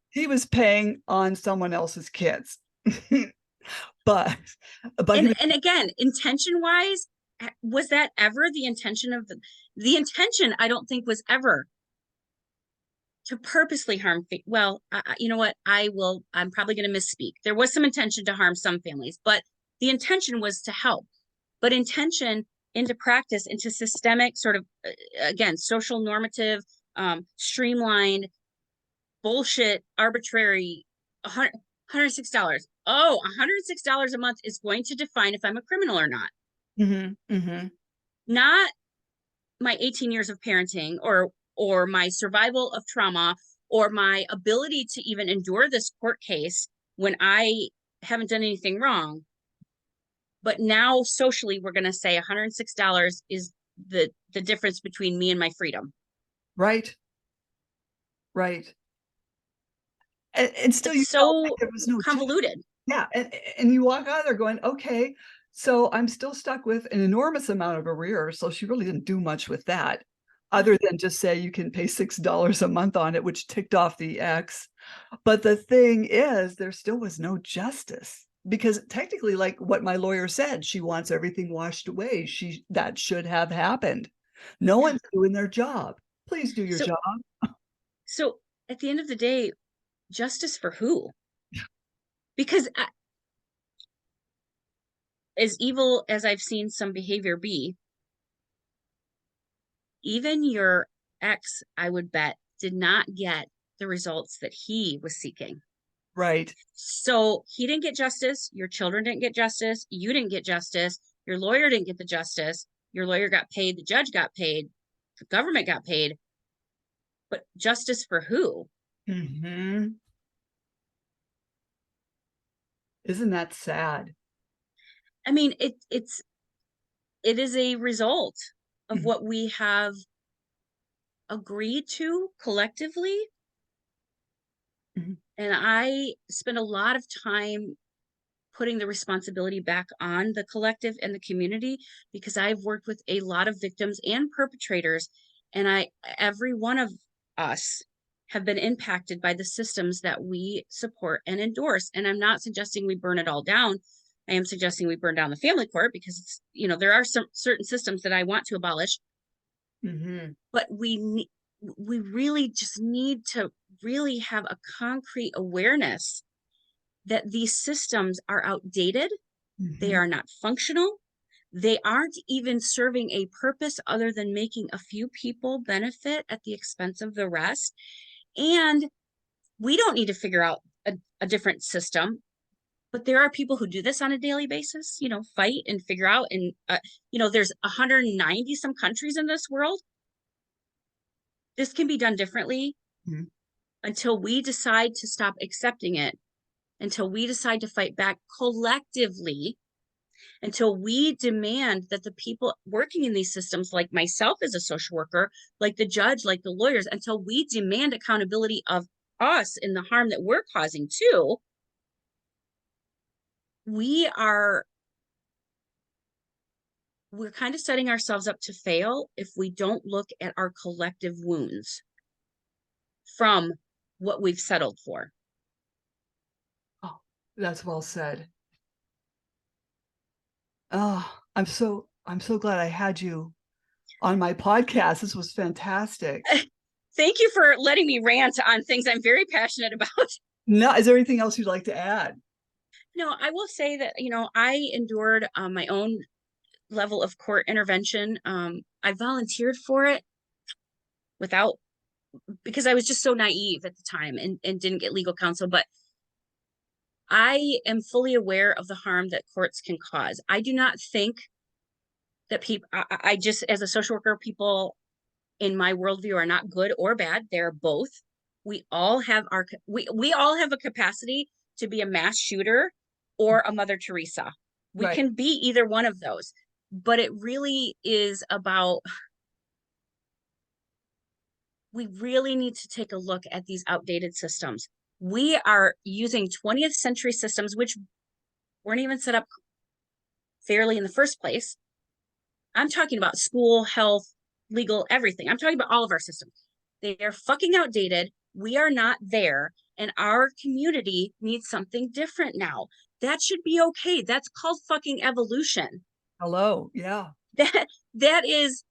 he was paying on someone else's kids. but and again, intention wise, was that ever the intention of the intention? I don't think was ever to purposely harm. Well, you know what? I'm probably going to misspeak. There was some intention to harm some families, but the intention was to help. But intention into practice, into systemic sort of, again, social normative, streamlined, bullshit, arbitrary, $106. Oh, $106 a month is going to define if I'm a criminal or not. Not my 18 years of parenting, or my survival of trauma, or my ability to even endure this court case when I haven't done anything wrong. But now socially, we're going to say $106 is the difference between me and my freedom. Right. And still, It's you felt like so there was no convoluted. Yeah, and you walk out of there going, okay, so I'm still stuck with an enormous amount of arrears. So she really didn't do much with that, other than just say you can pay $6 a month on it, which ticked off the ex. But the thing is, there still was no justice, because technically, like what my lawyer said, she wants everything washed away. That should have happened. No one's doing their job. Please do your So, job. so at the end of the day, justice for who? Because as evil as I've seen some behavior be, even your ex, I would bet, did not get the results that he was seeking. Right. So he didn't get justice. Your children didn't get justice. You didn't get justice. Your lawyer didn't get the justice. Your lawyer got paid. The judge got paid. The government got paid. But justice for who? Mm-hmm. Isn't that sad? I mean, it is a result of what we have agreed to collectively. Mhm. And I spend a lot of time putting the responsibility back on the collective and the community, because I've worked with a lot of victims and perpetrators, and every one of us have been impacted by the systems that we support and endorse. And I'm not suggesting we burn it all down. I am suggesting we burn down the family court, because it's, there are some certain systems that I want to abolish. But we really just need to really have a concrete awareness that these systems are outdated. They are not functional. They aren't even serving a purpose other than making a few people benefit at the expense of the rest. And we don't need to figure out a different system. But there are people who do this on a daily basis, fight and figure out. And, there's 190 some countries in this world. This can be done differently until we decide to stop accepting it, until we decide to fight back collectively, until we demand that the people working in these systems, like myself as a social worker, like the judge, like the lawyers, until we demand accountability of us in the harm that we're causing too, we're kind of setting ourselves up to fail if we don't look at our collective wounds from what we've settled for. Oh, that's well said. Oh, I'm so glad I had you on my podcast. This was fantastic. Thank you for letting me rant on things I'm very passionate about. Now, is there anything else you'd like to add? No, I will say that, I endured my own level of court intervention. I volunteered for it because I was just so naive at the time and didn't get legal counsel. But I am fully aware of the harm that courts can cause. I do not think that people, I just, as a social worker, people in my worldview are not good or bad. They're both. We all have we all have a capacity to be a mass shooter or a Mother Teresa. We Right. can be either one of those, but it really is about, we really need to take a look at these outdated systems. We are using 20th century systems, which weren't even set up fairly in the first place. I'm talking about school, health, legal, everything. I'm talking about all of our systems. They are fucking outdated. We are not there. And our community needs something different now. That should be okay. That's called fucking evolution. Hello. Yeah. That is,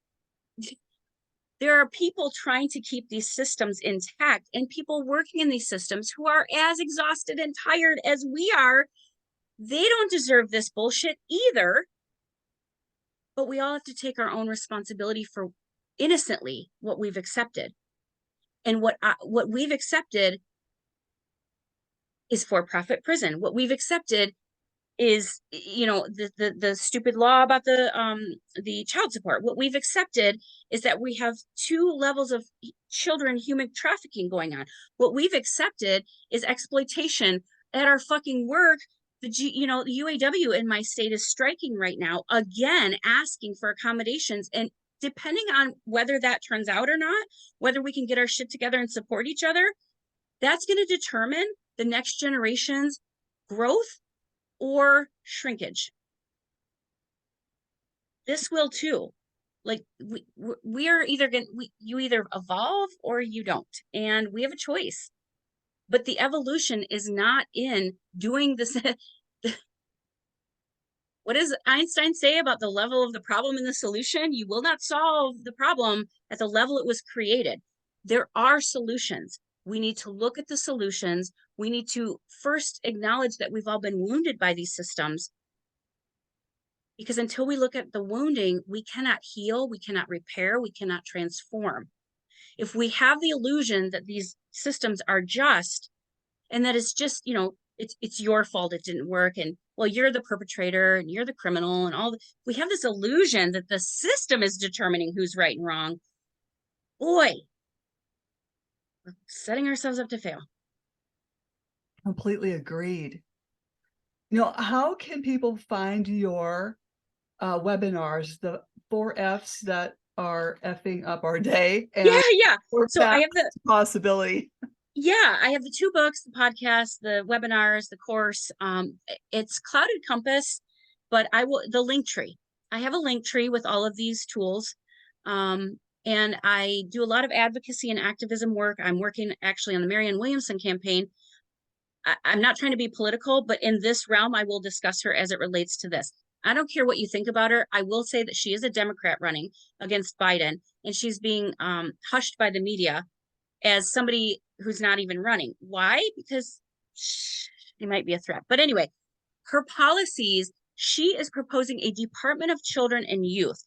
there are people trying to keep these systems intact and people working in these systems who are as exhausted and tired as we are. They don't deserve this bullshit either. But we all have to take our own responsibility for innocently what we've accepted. And what we've accepted is for-profit prison. What we've accepted is, the stupid law about the child support. What we've accepted is that we have two levels of children human trafficking going on. What we've accepted is exploitation at our fucking work. The UAW in my state is striking right now, again, asking for accommodations. And depending on whether that turns out or not, whether we can get our shit together and support each other, that's going to determine the next generation's growth or shrinkage. This will too. Like we are either you either evolve or you don't, and we have a choice. But the evolution is not in doing this. What does Einstein say about the level of the problem and the solution? You will not solve the problem at the level it was created. There are solutions. We need to look at the solutions. We need to first acknowledge that we've all been wounded by these systems. Because until we look at the wounding, we cannot heal, we cannot repair, we cannot transform. If we have the illusion that these systems are just, and that it's just, it's your fault it didn't work, and well, you're the perpetrator and you're the criminal and we have this illusion that the system is determining who's right and wrong. Boy, we're setting ourselves up to fail. Completely agreed. How can people find your webinars, the 4 Fs that are effing up our day, and Yeah. So I have possibility. Yeah, I have the 2 books, the podcast, the webinars, the course. It's Clouded Compass, but the link tree. I have a link tree with all of these tools. And I do a lot of advocacy and activism work. I'm working actually on the Marianne Williamson campaign. I'm not trying to be political, but in this realm, I will discuss her as it relates to this. I don't care what you think about her. I will say that she is a Democrat running against Biden, and she's being hushed by the media as somebody who's not even running. Why? Because she might be a threat. But anyway, her policies, she is proposing a Department of Children and Youth.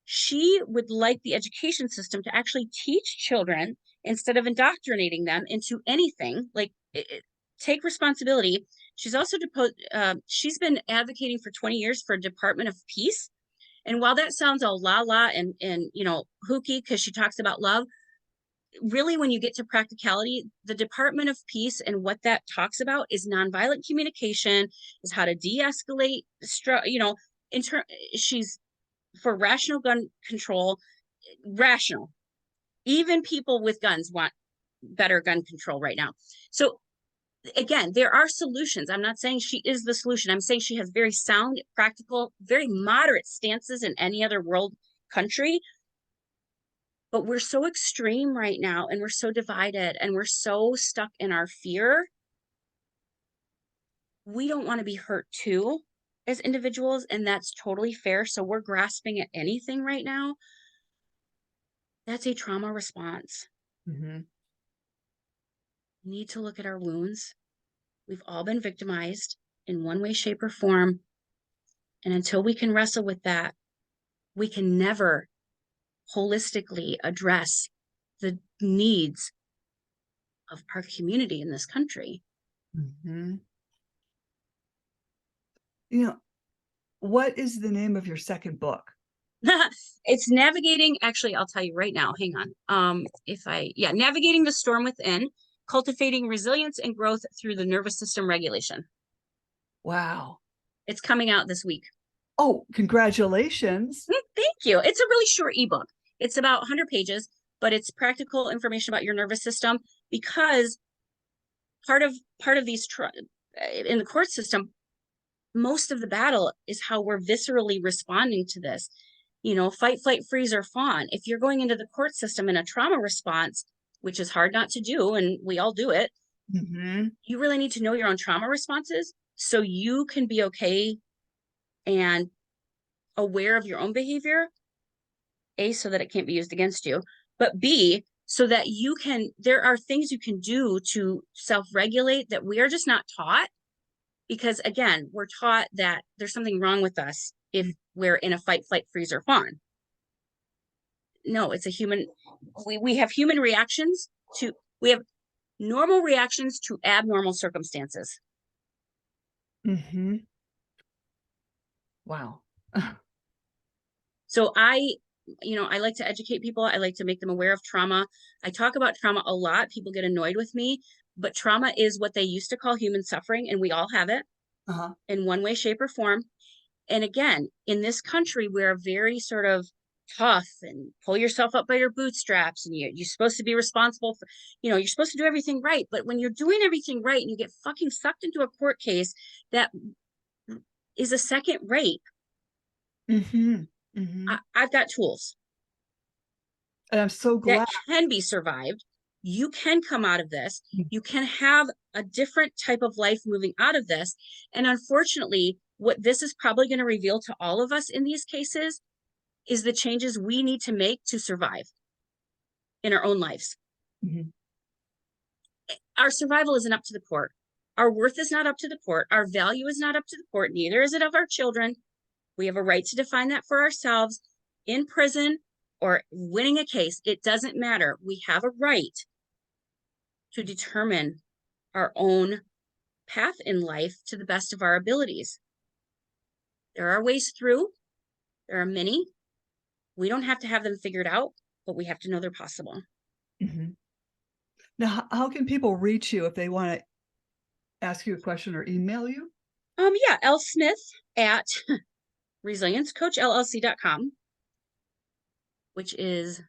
She would like the education system to actually teach children instead of indoctrinating them into anything, like take responsibility. She's also she's been advocating for 20 years for a Department of Peace. And while that sounds all la and hooky because she talks about love, really, when you get to practicality, the Department of Peace and what that talks about is nonviolent communication, is how to de-escalate, she's for rational gun control, rational. Even people with guns want better gun control right now. So again, there are solutions. I'm not saying she is the solution. I'm saying she has very sound, practical, very moderate stances in any other world country. But we're so extreme right now, and we're so divided, and we're so stuck in our fear. We don't want to be hurt too as individuals, and that's totally fair. So we're grasping at anything right now. That's a trauma response. Mm-hmm. We need to look at our wounds. We've all been victimized in one way, shape, or form. And until we can wrestle with that, we can never holistically address the needs of our community in this country. Mm-hmm. What is the name of your second book? It's navigating, actually, I'll tell you right now, hang on. Navigating the storm within, cultivating resilience and growth through the nervous system regulation. Wow. It's coming out this week. Oh, congratulations. Thank you. It's a really short ebook. It's about 100 pages, but it's practical information about your nervous system, because part of these in the court system, most of the battle is how we're viscerally responding to this. Fight, flight, freeze, or fawn. If you're going into the court system in a trauma response, which is hard not to do, and we all do it, you really need to know your own trauma responses so you can be okay and aware of your own behavior, A, so that it can't be used against you, but B, so that there are things you can do to self-regulate that we are just not taught. Because again, we're taught that there's something wrong with us if we're in a fight, flight, freeze, or fawn. No, it's a human, we have human reactions we have normal reactions to abnormal circumstances. Wow. So I like to educate people. I like to make them aware of trauma. I talk about trauma a lot. People get annoyed with me, but trauma is what they used to call human suffering, and we all have it in one way, shape, or form. And again, in this country, we're very sort of tough and pull yourself up by your bootstraps, and you're supposed to be responsible for, you're supposed to do everything right. But when you're doing everything right and you get fucking sucked into a court case that is a second rape, I've got tools. And I'm so glad that can be survived. You can come out of this. You can have a different type of life moving out of this. And unfortunately, what this is probably going to reveal to all of us in these cases is the changes we need to make to survive in our own lives. Our survival isn't up to the court. Our worth is not up to the court. Our value is not up to the court. Neither is it of our children. We have a right to define that for ourselves in prison or winning a case. It doesn't matter. We have a right to determine our own path in life to the best of our abilities. There are ways through. There are many. We don't have to have them figured out, but we have to know they're possible. Now, how can people reach you if they want to ask you a question or email you? L. Smith at resiliencecoachllc.com, which is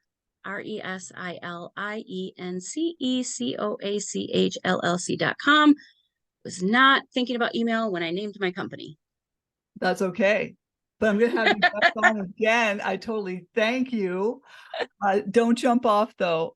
resiliencecoachllc.com. Was not thinking about email when I named my company. That's okay. But I'm going to have you back on again. I totally thank you. Don't jump off, though.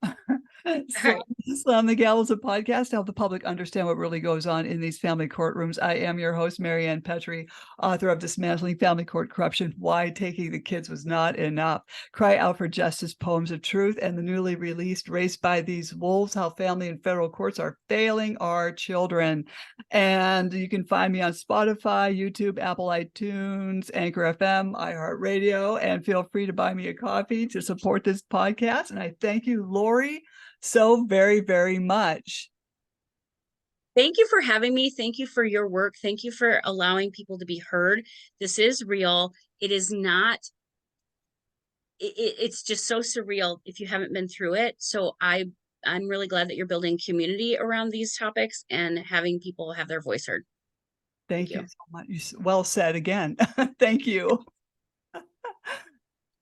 So, Slam the Gavel is a podcast to help the public understand what really goes on in these family courtrooms. I am your host, Marianne Petrie, author of Dismantling Family Court Corruption, Why Taking the Kids Was Not Enough, Cry Out for Justice, Poems of Truth, and the newly released Raised by These Wolves, How Family and Federal Courts Are Failing Our Children. And you can find me on Spotify, YouTube, Apple iTunes, Anchor FM, iHeartRadio, and feel free to buy me a coffee to support this podcast. And I thank you, Laurie, so very, very much. Thank you for having me. Thank you for your work. Thank you for allowing people to be heard. This is real. It is not, it's just so surreal if you haven't been through it. So I'm really glad that you're building community around these topics and having people have their voice heard. Thank you so much. Well said again. Thank you.